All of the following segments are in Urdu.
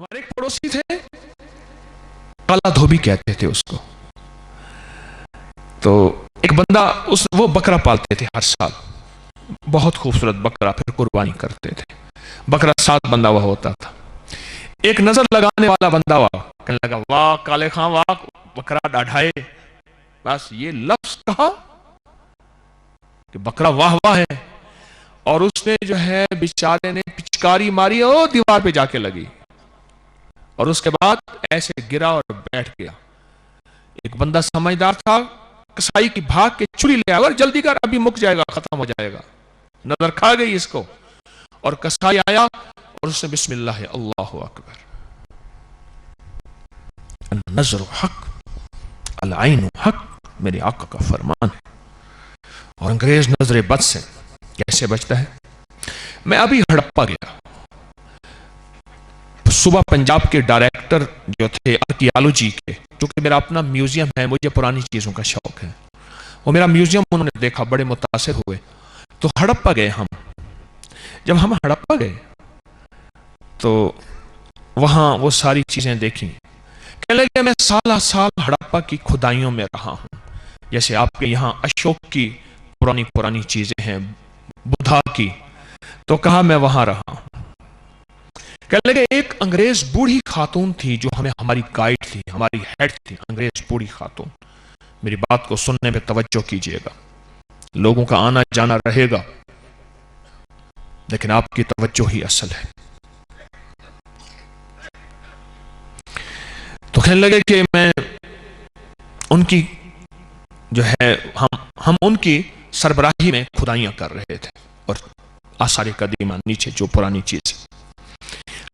ہمارے ایک پڑوسی تھے، کالا دھوبی کہتے تھے اس کو. تو ایک بندہ وہ بکرا پالتے تھے ہر سال، بہت خوبصورت بکرا، پھر قربانی کرتے تھے. بکرا 7 بندہ ہوا ہوتا تھا. ایک نظر لگانے والا بندہ ہوا، کہنے لگا واہ کالے خان واہ بکرا ڈاڑھائے. بس یہ لفظ کہا کہ بکرا واہ واہ ہے، اور اس نے جو ہے بیچارے نے پچکاری ماری اور دیوار پہ جا کے لگی، اور اس کے بعد ایسے گرا اور بیٹھ گیا. ایک بندہ سمجھدار تھا، کسائی کی بھاگ کے چھری لے آیا، اور جلدی کر ابھی مک جائے گا، ختم ہو جائے گا. نظر کھا گئی اس کو، اور کسائی آیا اور اس نے بسم اللہ اللہ اکبر. النظر حق العین حق، میرے آقا کا فرمان ہے. اور انگریز نظر بد سے کیسے بچتا ہے؟ میں ابھی ہڑپا گیا. صبح پنجاب کے ڈائریکٹر جو تھے آرکیالوجی کے، چونکہ میرا اپنا میوزیم ہے، مجھے پرانی چیزوں کا شوق ہے، وہ میرا میوزیم انہوں نے دیکھا، بڑے متاثر ہوئے. تو ہڑپا گئے ہم. جب ہم ہڑپا گئے تو وہاں وہ ساری چیزیں دیکھیں. کہنے لگے میں سالہ سال ہڑپا کی کھدائیوں میں رہا ہوں، جیسے آپ کے یہاں اشوک کی پرانی چیزیں ہیں، بدھا کی. تو کہا میں وہاں رہا ہوں. کہنے لگے ایک انگریز بوڑھی خاتون تھی جو ہماری گائیڈ تھی، ہماری ہیڈ تھی، انگریز بوڑھی خاتون. میری بات کو سننے میں توجہ کیجئے گا، لوگوں کا آنا جانا رہے گا، لیکن آپ کی توجہ ہی اصل ہے. تو کہنے لگے کہ میں ان کی جو ہے ہم ان کی سربراہی میں کھدائیاں کر رہے تھے، اور آثار قدیمہ نیچے جو پرانی چیز.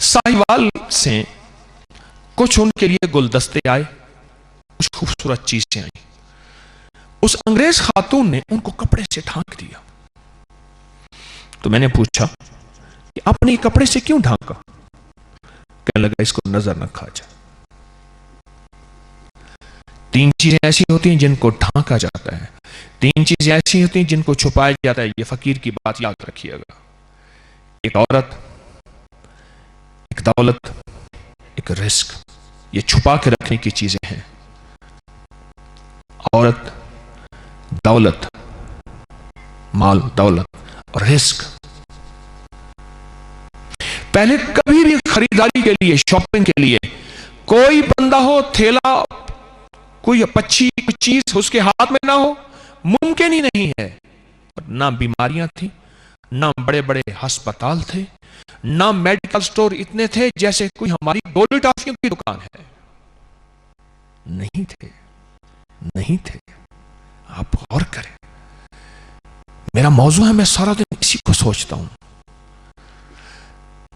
ساہیوال سے کچھ ان کے لیے گلدستے آئے، کچھ خوبصورت چیزیں آئیں. اس انگریز خاتون نے ان کو کپڑے سے ڈھانک دیا. تو میں نے پوچھا کہ آپ نے کپڑے سے کیوں ڈھانکا؟ کہنے لگا اس کو نظر نہ کھا جائے. 3 چیزیں ایسی ہوتی ہیں جن کو ڈھانکا جاتا ہے، 3 چیزیں ایسی ہوتی ہیں جن کو چھپایا جاتا ہے. یہ فقیر کی بات یاد رکھیے گا. ایک عورت، ایک دولت، ایک رزق. یہ چھپا کے رکھنے کی چیزیں ہیں. عورت، دولت، مال دولت اور رزق. پہلے کبھی بھی خریداری کے لیے، شاپنگ کے لیے کوئی بندہ ہو، تھیلا، کوئی پچھی، کوئی چیز اس کے ہاتھ میں نہ ہو، ممکن ہی نہیں ہے. نہ بیماریاں تھیں، نہ بڑے بڑے ہسپتال تھے، نہ میڈیکل سٹور اتنے تھے جیسے کوئی ہماری گولی ٹافیوں کی دکان ہے. نہیں تھے، نہیں تھے. آپ غور کریں. میرا موضوع ہے، میں سارا دن اسی کو سوچتا ہوں.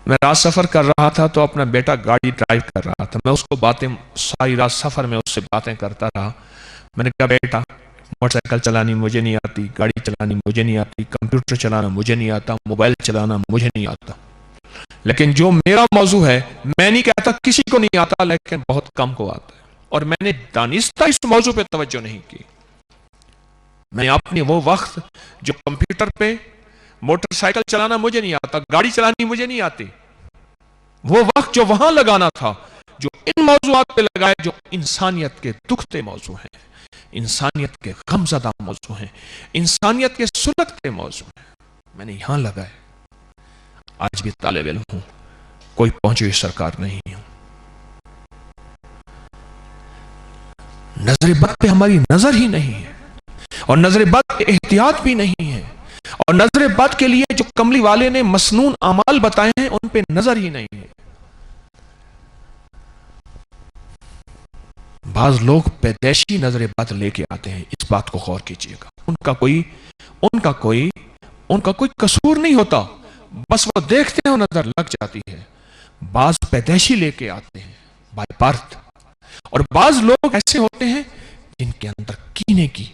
میں رات سفر کر رہا تھا تو اپنا بیٹا گاڑی ڈرائیو کر رہا تھا. میں اس کو باتیں، ساری رات سفر میں اس سے باتیں کرتا رہا. میں نے کہا بیٹا موٹر سائیکل چلانی مجھے نہیں آتی، گاڑی چلانی مجھے نہیں آتی، کمپیوٹر چلانا مجھے نہیں آتا، موبائل چلانا مجھے نہیں آتا، لیکن جو میرا موضوع ہے، میں نہیں کہتا کسی کو نہیں آتا، لیکن بہت کم کو آتا ہے. اور میں نے دانستہ اس موضوع پہ توجہ نہیں کی. میں نے اپنے وہ وقت جو کمپیوٹر پہ موٹر سائیکل چلانا مجھے نہیں آتا، گاڑی چلانی مجھے نہیں آتی، وہ وقت جو وہاں لگانا تھا، جو ان موضوعات پہ لگائے جو انسانیت کے دکھتے موضوع ہیں، انسانیت کے غمزدہ موضوع ہیں، انسانیت کے سلگتے موضوع ہیں، میں نے یہاں لگائے. آج بھی طالب علم ہوں، کوئی پہنچی ہوئی سرکار نہیں ہوں. نظر بد پہ ہماری نظر ہی نہیں ہے، اور نظر بد پہ احتیاط بھی نہیں ہے، اور نظر بد کے لیے جو کملی والے نے مسنون اعمال بتائے ہیں ان پہ نظر ہی نہیں ہے. بعض لوگ پیدائشی نظر بد لے کے آتے ہیں، اس بات کو غور کیجئے گا. ان کا کوئی قصور نہیں ہوتا، بس وہ دیکھتے ہیں اور نظر لگ جاتی ہے. بعض پیدائشی لے کے آتے ہیں، بائی برتھ. اور بعض لوگ ایسے ہوتے ہیں جن کے اندر کینے کی،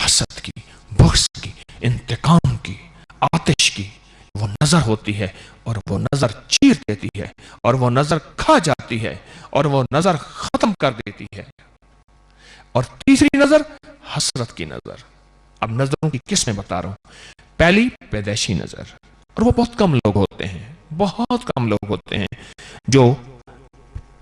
حسد کی، بغض کی، انتقام کی، آتش کی وہ نظر ہوتی ہے، اور وہ نظر چیر دیتی ہے، اور وہ نظر کھا جاتی ہے، اور وہ نظر ختم کر دیتی ہے. اور تیسری نظر حسرت کی نظر. اب نظروں کی قسمیں بتا رہا ہوں. پہلی پیدائشی نظر، اور وہ بہت کم لوگ ہوتے ہیں، بہت کم لوگ ہوتے ہیں جو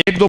1-2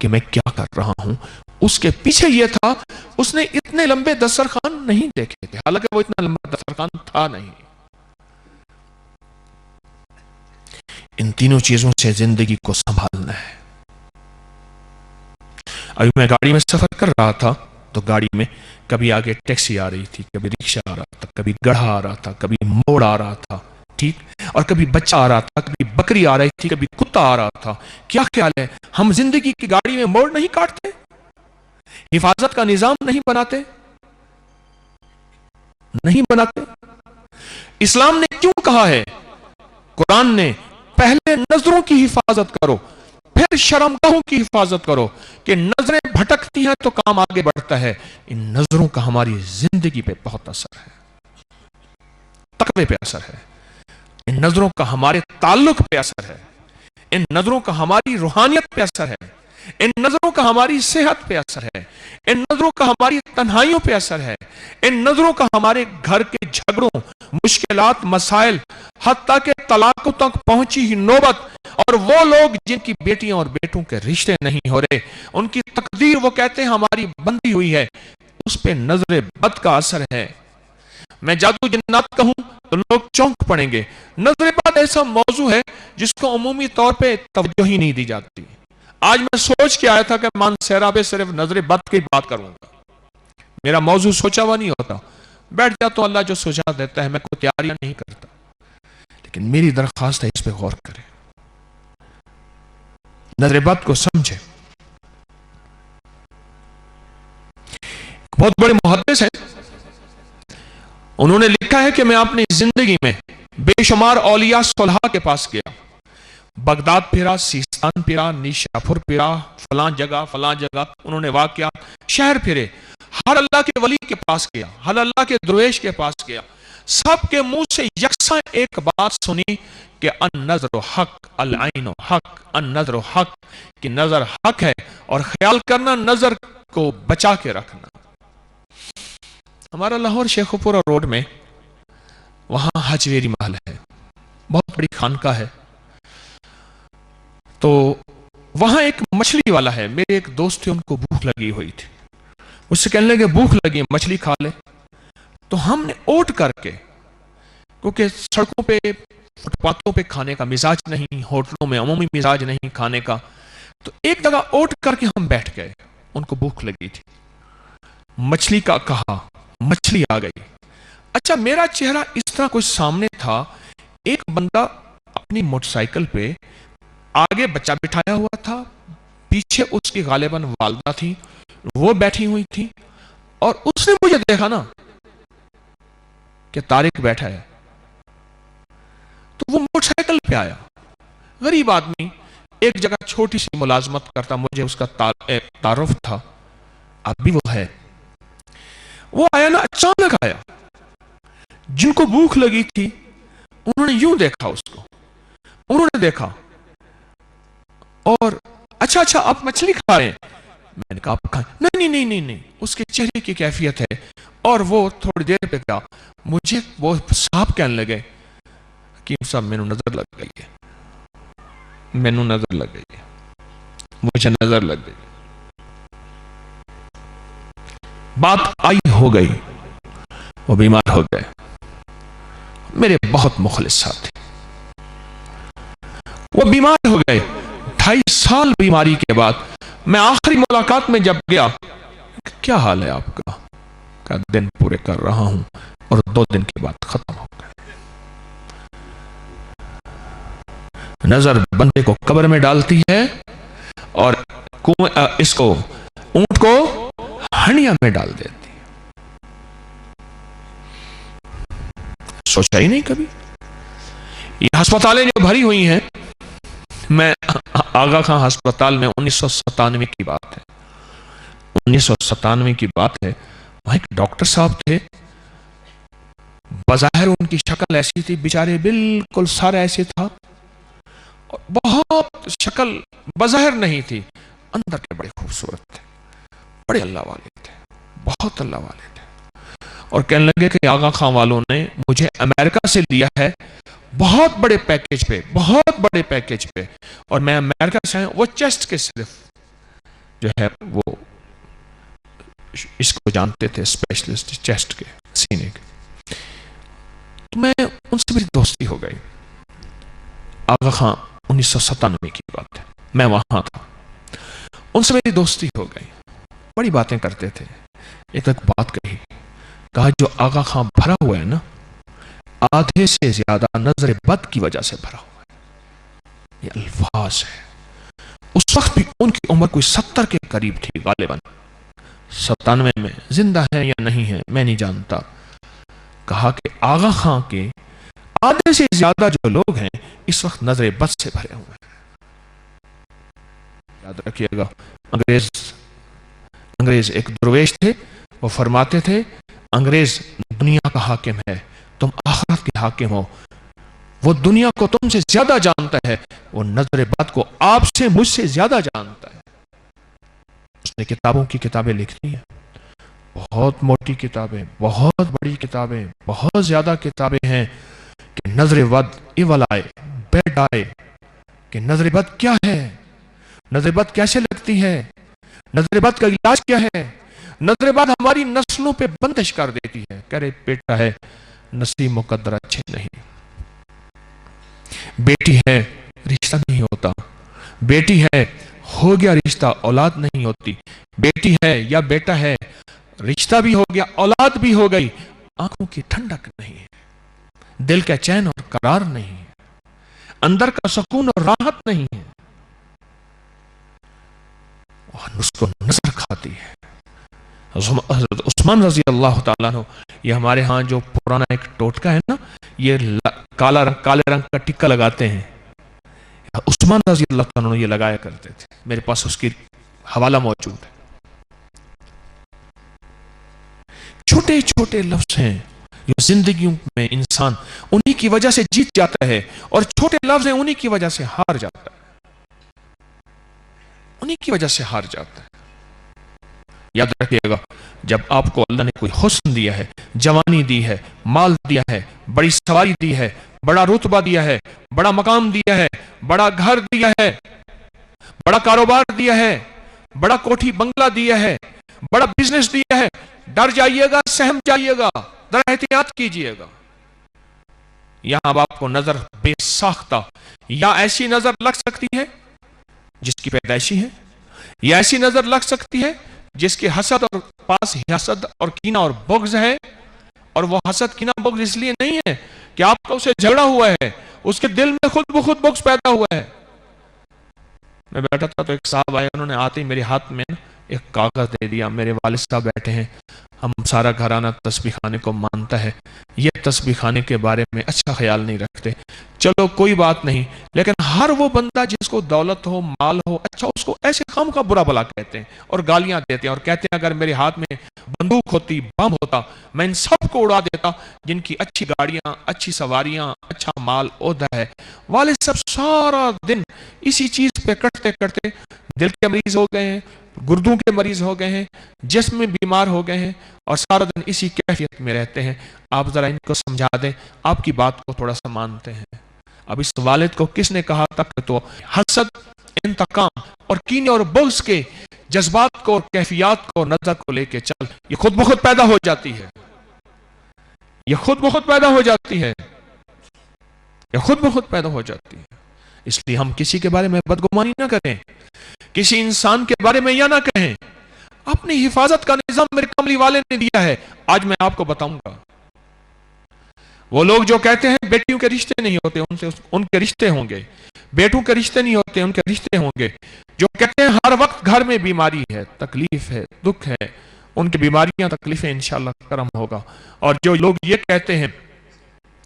کہ میں کیا کر رہا ہوں. اس کے پیچھے یہ تھا اس نے اتنے لمبے دسترخوان نہیں دیکھے تھے، حالانکہ وہ اتنا لمبا دسترخوان تھا نہیں. ان تینوں چیزوں سے زندگی کو سنبھالنا ہے. ابھی میں گاڑی میں سفر کر رہا تھا تو گاڑی میں کبھی آگے ٹیکسی آ رہی تھی، کبھی رکشہ آ رہا تھا، کبھی گڑھا آ رہا تھا، کبھی موڑ آ رہا تھا، ٹھیک، اور کبھی بچہ آ رہا تھا، کبھی بکری آ رہی تھی، کبھی کتا آ رہا تھا. کیا خیال ہے ہم زندگی کی گاڑی میں موڑ نہیں کاٹتے؟ حفاظت کا نظام نہیں بناتے؟ نہیں بناتے. اسلام نے کیوں کہا ہے؟ قرآن نے پہلے نظروں کی حفاظت کرو، پھر شرمگاہوں کی حفاظت کرو. کہ نظریں بھٹکتی ہیں تو کام آگے بڑھتا ہے. ان نظروں کا ہماری زندگی پہ بہت اثر ہے، تقوی پہ اثر ہے. ان نظروں کا ہمارے تعلق پہ اثر ہے. ان نظروں کا ہماری روحانیت پہ اثر ہے. ان نظروں کا ہماری صحت پہ اثر ہے. ان نظروں کا ہماری تنہائیوں پہ اثر ہے. ان نظروں کا ہمارے گھر کے جھگڑوں، مشکلات، مسائل، حتیٰ کہ طلاقوں تک پہنچی ہی نوبت، اور وہ لوگ جن کی بیٹیاں اور بیٹوں کے رشتے نہیں ہو رہے، ان کی تقدیر وہ کہتے ہیں ہماری بندی ہوئی ہے، اس پہ نظر بد کا اثر ہے. میں جادو جنات کہوں تو لوگ چونک پڑیں گے. نظر بد ایسا موضوع ہے جس کو عمومی طور پہ توجہ ہی نہیں دی جاتی. آج میں سوچ کے آیا تھا کہ مانسہرہ پہ صرف نظر بد کی بات کروں گا. میرا موضوع سوچا ہوا نہیں ہوتا، بیٹھ جاتا ہوں، اللہ جو سوچا دیتا ہے، میں کوئی تیاریاں نہیں کرتا. لیکن میری درخواست ہے اس پہ غور کریں، نظر بد کو سمجھے. بہت بڑے محدث ہیں، انہوں نے لکھا ہے کہ میں اپنی زندگی میں بے شمار اولیاء صلحاء کے پاس گیا، بغداد پھرا، سیستان پھرا، نیشاپور پھرا، فلاں جگہ انہوں نے واقعات شہر پھرے. ہر اللہ کے ولی کے پاس گیا، ہر اللہ کے درویش کے پاس گیا. سب کے منہ سے یکساں ایک بات سنی کہ النظر حق، العین حق، النظر حق، کہ نظر حق ہے اور خیال کرنا، نظر کو بچا کے رکھنا. ہمارا لاہور شیخوپورہ روڈ میں وہاں حجویری محل ہے، بہت بڑی خانقاہ ہے. تو وہاں ایک مچھلی والا ہے. میرے ایک دوست تھے، ان کو بھوک لگی ہوئی تھی، مجھ سے کہنے لگے بھوک لگی، مچھلی کھا لے. تو ہم نے اوٹ کر کے، کیونکہ سڑکوں پہ، فٹ پاتھوں پہ کھانے کا مزاج نہیں، ہوٹلوں میں عمومی مزاج نہیں کھانے کا، تو ایک جگہ اوٹ کر کے ہم بیٹھ گئے. ان کو بھوک لگی تھی، مچھلی کا کہا، مچھلی آ گئی. اچھا، میرا چہرہ اس طرح کوئی سامنے تھا، ایک بندہ اپنی موٹر سائیکل پہ، آگے بچہ بٹھایا ہوا تھا، پیچھے اس کی غالباً والدہ تھی، وہ بیٹھی ہوئی تھی، اور اس نے مجھے دیکھا نا کہ طارق بیٹھا ہے، تو وہ موٹر سائیکل پہ آیا. غریب آدمی، ایک جگہ چھوٹی سی ملازمت کرتا، مجھے اس کا تعارف تھا، اب بھی وہ ہے. وہ آیا نا، اچانک آیا. جن کو بھوک لگی تھی انہوں نے یوں دیکھا اس کو، انہوں نے دیکھا، اور اچھا آپ مچھلی کھا رہے ہیں؟ میں نے کہا آپ کھائیں. نہیں، اس کے چہرے کی کیفیت ہے. اور وہ تھوڑی دیر پہ گیا، مجھے وہ صاحب کہنے لگے، حکیم صاحب مینوں نظر لگ گئی ہے، مینوں نظر لگ گئی ہے، مجھے نظر لگ گئی. بات آئی ہو گئی، وہ بیمار ہو گئے. میرے بہت مخلص ساتھی، وہ بیمار ہو گئے. 2.5 سال بیماری کے بعد میں آخری ملاقات میں جب گیا، کیا حال ہے آپ کا؟ کہ دن پورے کر رہا ہوں، اور 2 دن کے بعد ختم ہو گئے. نظر بندے کو قبر میں ڈالتی ہے، اور اس کو، اونٹ کو ہنڈیا میں ڈال دیتی. سوچا ہی نہیں کبھی. یہ ہسپتالیں جو بھری ہوئی ہیں، میں آغا خان ہسپتال میں 1997 کی بات ہے، 1997 کی بات ہے، وہاں ایک ڈاکٹر صاحب تھے، بظاہر ان کی شکل ایسی تھی، بیچارے بالکل سر ایسے تھا، اور بہت شکل بظاہر نہیں تھی، اندر کے بڑے خوبصورت تھے، بڑے اللہ والے تھے، بہت اللہ والے تھے. اور کہنے لگے کہ آغا خان والوں نے مجھے امریکہ سے لیا ہے، بہت بڑے پیکیج پہ، اور میں امریکہ سے آیا. وہ چیسٹ کے صرف جو ہے وہ اس کو جانتے تھے، اسپیشلسٹ چیسٹ کے، سینے کے. تو میں ان سے میری دوستی ہو گئی. آغا خان 1997 کی بات ہے، میں وہاں تھا. ان سے میری دوستی ہو گئی، بڑی باتیں کرتے تھے. ایک بات کہا جو آغا خان بھرا ہوا ہے نا، آدھے سے زیادہ نظر بد کی وجہ سے بھرا ہوا ہے. یہ الفاظ ہے. اس وقت بھی ان کی عمر کوئی 70 کے قریب تھی غالباً، 97 میں زندہ ہے یا نہیں ہے میں نہیں جانتا. کہا کہ آغا خان کے آدھے سے زیادہ جو لوگ ہیں اس وقت نظر بد سے بھرے ہوئے ہیں. یاد رکھیے گا، انگریز ایک درویش تھے، وہ فرماتے تھے انگریز دنیا کا حاکم ہے، تم آخرت کے حاکم ہو. وہ دنیا کو تم سے زیادہ جانتا ہے، وہ نظر بد کو آپ سے مجھ سے زیادہ جانتا ہے. اس نے کتابوں کی کتابیں لکھی ہیں، بہت موٹی کتابیں، بہت بڑی کتابیں، بہت زیادہ کتابیں ہیں کہ نظر بد ایول آئے، بیڈ آئے، کہ نظر بد کیا ہے، نظر بد کیسے لگتی ہے، نظر بد کا علاج کیا ہے. نظر بد ہماری نسلوں پہ بندش کر دیتی ہے. کہہ رہے بیٹا ہے نصیب مقدر اچھے نہیں، بیٹی ہے رشتہ نہیں ہوتا، بیٹی ہے ہو گیا رشتہ اولاد نہیں ہوتی، بیٹی ہے یا بیٹا ہے رشتہ بھی ہو گیا اولاد بھی ہو گئی، آنکھوں کی ٹھنڈک نہیں ہے، دل کا چین اور قرار نہیں ہے، اندر کا سکون اور راحت نہیں ہے، اور اس کو نظر کھاتی ہے. حضرت عثمان رضی اللہ تعالیٰ عنہ، یہ ہمارے ہاں جو پرانا ایک ٹوٹکا ہے نا، یہ کالے رنگ کا ٹکا لگاتے ہیں، عثمان رضی اللہ تعالیٰ عنہ یہ لگایا کرتے تھے. میرے پاس اس کی حوالہ موجود ہے. چھوٹے چھوٹے لفظ ہیں جو زندگیوں میں انسان انہی کی وجہ سے جیت جاتا ہے، اور چھوٹے لفظ ہیں انہی کی وجہ سے ہار جاتا ہے، انہی کی وجہ سے ہار جاتا ہے. یاد رکھیے گا، جب آپ کو اللہ نے کوئی حسن دیا ہے، جوانی دی ہے، مال دیا ہے، بڑی سواری دی ہے، بڑا رتبہ دیا ہے، بڑا مقام دیا ہے، بڑا گھر دیا ہے، بڑا کاروبار دیا ہے، بڑا کوٹھی بنگلہ دیا ہے، بڑا بزنس دیا ہے، ڈر جائیے گا، سہم جائیے گا، ذرا احتیاط کیجئے گا. یہاں اب آپ کو نظر بے ساختہ یا ایسی نظر لگ سکتی ہے جس کی پیدائشی ہے، یا ایسی نظر لگ سکتی ہے جس کے حسد اور پاس حسد اور کینہ اور بغض ہے، اور وہ حسد کینہ بغض اس لیے نہیں ہے کہ آپ کا اسے جھگڑا ہوا ہے، اس کے دل میں خود بخود بغض پیدا ہوا ہے. میں بیٹھا تھا تو ایک صاحب آئے، انہوں نے آتے ہی میرے ہاتھ میں ایک کاغذ دے دیا. میرے والد صاحب بیٹھے ہیں، ہم سارا گھرانہ تسبیح خانے کو مانتا ہے، یہ تسبیح خانے کے بارے میں اچھا خیال نہیں رکھتے. چلو کوئی بات نہیں، لیکن ہر وہ بندہ جس کو دولت ہو، مال ہو، اچھا اس کو ایسے خام کا برا بلا کہتے ہیں اور گالیاں دیتے ہیں، اور کہتے ہیں اگر میرے ہاتھ میں بندوق ہوتی، بم ہوتا، میں ان سب کو اڑا دیتا جن کی اچھی گاڑیاں، اچھی سواریاں، اچھا مال عہدہ ہے. والد صاحب سارا دن اسی چیز پہ کٹتے کٹتے دل کے مریض ہو گئے ہیں، گردوں کے مریض ہو گئے ہیں، جسم میں بیمار ہو گئے ہیں، اور سارا دن اسی کیفیت میں رہتے ہیں. آپ ذرا ان کو سمجھا دیں، آپ کی بات کو تھوڑا سا مانتے ہیں. اب اس والد کو کس نے کہا تھا کہ تو حسد، انتقام اور کینے اور بغض کے جذبات کو اور کیفیات کو اور نظر کو لے کے چل، یہ خود بخود پیدا ہو جاتی ہے، یہ خود بخود پیدا ہو جاتی ہے، یہ خود بخود پیدا ہو جاتی ہے. اس لیے ہم کسی کے بارے میں بدگمانی نہ کریں، کسی انسان کے بارے میں یہ نہ کہیں. اپنی حفاظت کا نظام میرے کملی والے نے دیا ہے. آج میں آپ کو بتاؤں گا، وہ لوگ جو کہتے ہیں بیٹیوں کے رشتے نہیں ہوتے، ان کے رشتے ہوں گے، بیٹوں کے رشتے نہیں ہوتے، ان کے رشتے ہوں گے. جو کہتے ہیں ہر وقت گھر میں بیماری ہے، تکلیف ہے، دکھ ہے، ان کی بیماریاں تکلیفیں انشاءاللہ کرم ہوگا. اور جو لوگ یہ کہتے ہیں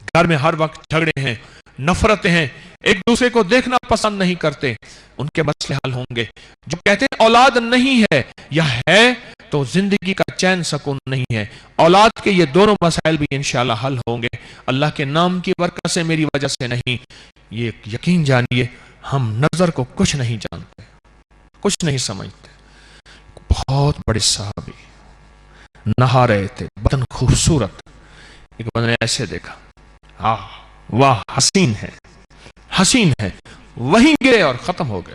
گھر میں ہر وقت جھگڑے ہیں، نفرتیں ہیں، ایک دوسرے کو دیکھنا پسند نہیں کرتے، ان کے مسئلے حل ہوں گے. جو کہتے ہیں اولاد نہیں ہے یا ہے تو زندگی کا چین سکون نہیں ہے، اولاد کے یہ دونوں مسائل بھی انشاءاللہ حل ہوں گے. اللہ کے نام کی برکت سے، میری وجہ سے نہیں. یہ یقین جانیے، ہم نظر کو کچھ نہیں جانتے، کچھ نہیں سمجھتے. بہت بڑے صحابی نہا رہے تھے، بدن خوبصورت، ایک بندے نے ایسے دیکھا، واہ حسین ہے، حسین ہے، وہیں گئے اور ختم ہو گئے.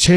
6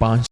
5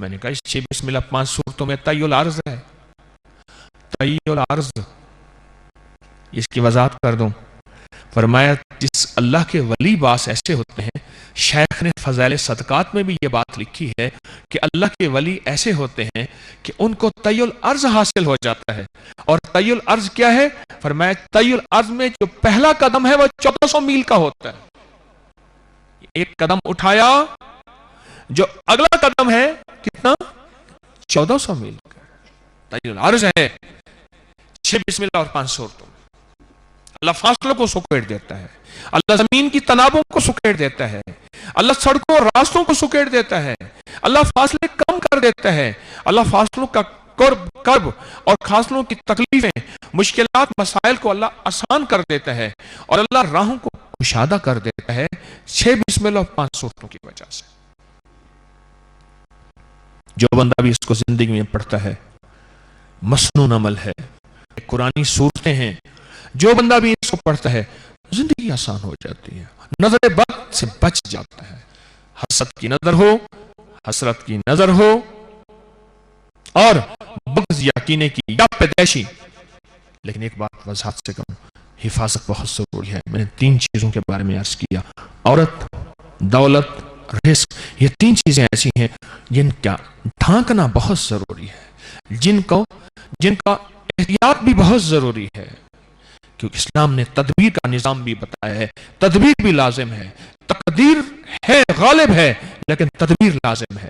میں نے کہا اس 6 بسم اللہ 5 صورتوں میں طی العرض ہے. طی العرض، اس کی وضاحت کر دوں. فرمایا جس اللہ کے ولی باس ایسے ہوتے ہیں، شیخ نے فضائل صدقات میں بھی یہ بات لکھی ہے کہ اللہ کے ولی ایسے ہوتے ہیں کہ ان کو طی العرض حاصل ہو جاتا ہے. اور طی العرض کیا ہے؟ فرمایا طی العرض میں جو پہلا قدم ہے وہ 1400 میل کا ہوتا ہے. ایک قدم اٹھایا، جو اگلا قدم ہے کتنا؟ 1400 میل کا. طی العرض ہے 6 بسم اللہ اور 5 صورتوں. اللہ فاصلوں کو سکیڑ دیتا ہے، اللہ زمین کی تنابوں کو سکیڑ دیتا ہے، اللہ سڑکوں اور راستوں کو سکیڑ دیتا ہے، اللہ فاصلے کم کر دیتا ہے، اللہ فاصلوں کا کرب اور فاصلوں کی تکلیفیں، مشکلات، مسائل کو اللہ آسان کر دیتا ہے، اور اللہ راہوں کو کشادہ کر دیتا ہے 6 بسم اللہ اور 5 صورتوں کی وجہ سے. جو بندہ بھی اس کو زندگی میں پڑھتا ہے، مسنون عمل ہے، قرآنی صورتیں ہیں، جو بندہ بھی اس کو پڑھتا ہے زندگی آسان ہو جاتی ہے، نظر بد سے بچ جاتا ہے. حسد کی نظر ہو، حسرت کی نظر ہو، اور بغض یا کینے کی یا پیدائشی. لیکن ایک بات وضاحت سے کہوں، حفاظت بہت ضروری ہے. میں نے 3 چیزوں کے بارے میں عرض کیا: عورت، دولت، رزق. یہ 3 چیزیں ایسی ہیں جن کا ڈھانکنا بہت ضروری ہے، جن کا احتیاط بھی بہت ضروری ہے، کیونکہ اسلام نے تدبیر کا نظام بھی بتایا ہے. تدبیر بھی لازم ہے، تقدیر ہے غالب ہے، لیکن تدبیر لازم ہے.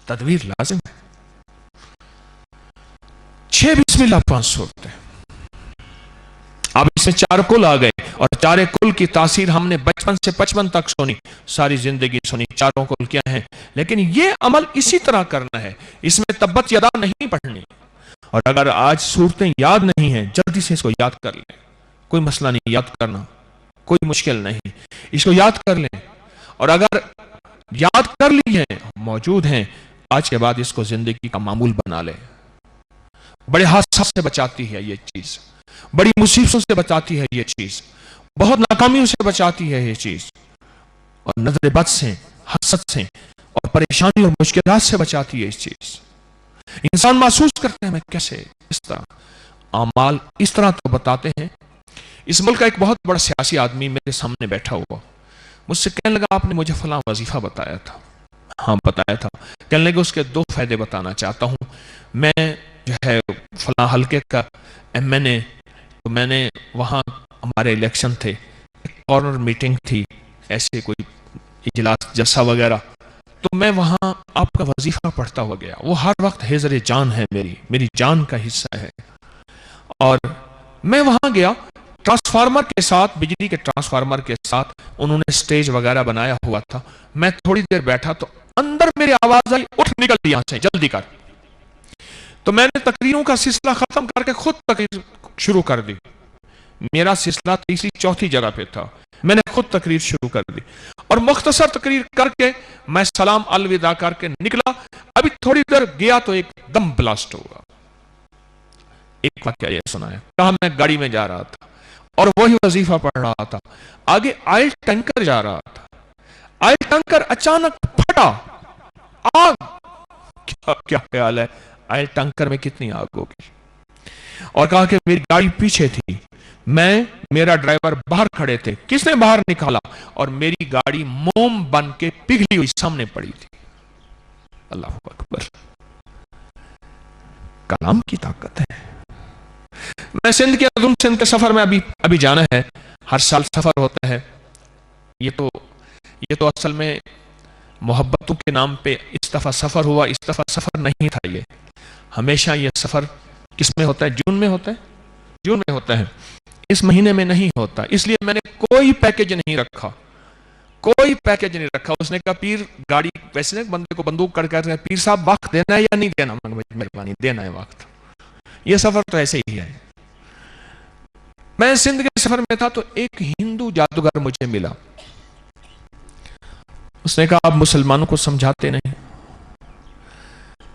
تدبیر لازم ہے. 6 بسم اللہ 5 صورتیں. اب اس میں 4 کل آ گئے، اور 4 کل کی تاثیر ہم نے بچپن سے 55 تک سنی، ساری زندگی سنی. 4 کل کیا ہیں؟ لیکن یہ عمل اسی طرح کرنا ہے. اس میں تبت یدا نہیں پڑھنی. اور اگر آج صورتیں یاد نہیں ہیں، جلدی سے اس کو یاد کر لیں. کوئی مسئلہ نہیں یاد کرنا، کوئی مشکل نہیں، اس کو یاد کر لیں. اور اگر یاد کر لی ہیں، موجود ہیں، آج کے بعد اس کو زندگی کا معمول بنا لیں. بڑے حادثات سے بچاتی ہے یہ چیز، بڑی مصیبتوں سے بچاتی ہے یہ چیز، بہت ناکامیوں سے بچاتی ہے یہ چیز، اور نظر بد سے، حسد سے اور پریشانی اور مشکلات سے بچاتی ہے اس چیز. انسان محسوس کرتے ہیں میں کیسے اس طرح اعمال اس طرح تو بتاتے ہیں. اس ملک کا ایک بہت بڑا سیاسی آدمی میرے سامنے بیٹھا ہوا، مجھ سے کہنے لگا آپ نے مجھے فلاں وظیفہ بتایا تھا. ہاں بتایا تھا. کہنے لگے اس کے 2 فائدے بتانا چاہتا ہوں. میں جو ہے فلاں حلقے کا MN ہے، تو میں نے وہاں ہمارے الیکشن تھے، ایک کارنر میٹنگ تھی، ایسے کوئی اجلاس جلسہ وغیرہ، تو میں وہاں آپ کا وظیفہ پڑھتا ہوا گیا. وہ ہر وقت حضر جان ہے، میری جان کا حصہ ہے. اور میں وہاں گیا، ٹرانسفارمر کے ساتھ، بجلی کے ٹرانسفارمر کے ساتھ انہوں نے سٹیج وغیرہ بنایا ہوا تھا. میں تھوڑی دیر بیٹھا تو اندر میری آواز آئی، اٹھ نکل یہاں سے جلدی کر. تو میں نے تقریروں کا سلسلہ ختم کر کے خود تقریر شروع کر دی. میرا سلسلہ 3ری 4تھی جگہ پہ تھا، میں نے خود تقریر شروع کر دی، اور مختصر تقریر کر کے میں سلام الوداع کر کے نکلا. ابھی تھوڑی دیر گیا تو ایک دم بلاسٹ ہوا. ایک واقعہ یہ سنایا، کہا میں گاڑی میں جا رہا تھا اور وہی وظیفہ پڑھ رہا تھا، آگے آئل ٹینکر جا رہا تھا، آئل ٹینکر اچانک پھٹا، آگ. کیا خیال ہے آئل ٹینکر میں کتنی آگ ہوگی؟ اور کہا کہ میری گاڑی پیچھے تھی، میرا ڈرائیور باہر کھڑے تھے، کس نے باہر نکالا؟ اور میری گاڑی موم بن کے پگھلی ہوئی سامنے پڑی تھی. اللہ اکبر. کلام کی طاقت ہے. میں سندھ کے سفر میں ابھی جانا ہے. ہر سال سفر ہوتا ہے. یہ تو اصل میں محبتوں کے نام پہ اس دفعہ سفر ہوا. اس دفعہ سفر نہیں تھا. یہ ہمیشہ یہ سفر کس میں ہوتا ہے؟ جون میں ہوتا ہے. جون میں ہوتا ہے، اس مہینے میں نہیں ہوتا. اس لیے میں نے کوئی پیکج نہیں رکھا، کوئی پیکج نہیں رکھا. اس نے کہا پیر گاڑی، ویسے بندے کو بندوق کر کے پیر صاحب وقت دینا ہے یا نہیں دینا؟ مہربانی دینا ہے وقت. یہ سفر تو ایسے ہی ہے. میں سندھ کے سفر میں تھا تو ایک ہندو جادوگر مجھے ملا. اس نے کہا آپ مسلمانوں کو سمجھاتے نہیں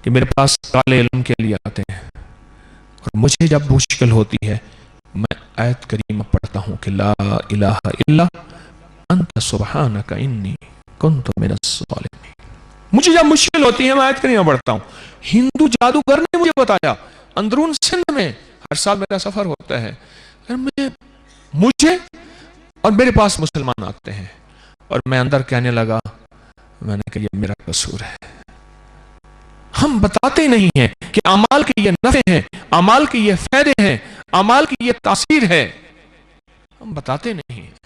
کہ میرے پاس کالے علم کے لیے آتے ہیں، اور مجھے جب مشکل ہوتی ہے میں آیت کریمہ پڑھتا ہوں کہ لا الہ الا انت سبحانک انی کنت من الظالمین. مجھے جب مشکل ہوتی ہے میں آیت کریمہ پڑھتا ہوں. ہندو جادوگر نے مجھے بتایا اندرون سندھ میں ہر سال میرا سفر ہوتا ہے، مجھے اور میرے پاس مسلمان آتے ہیں اور میں اندر کہنے لگا، میں نے کہا یہ میرا قصور ہے. ہم بتاتے نہیں ہیں کہ اعمال کے یہ نفع ہیں، اعمال کے یہ فائدے ہیں، اعمال کی یہ تاثیر ہے، ہم بتاتے نہیں ہیں.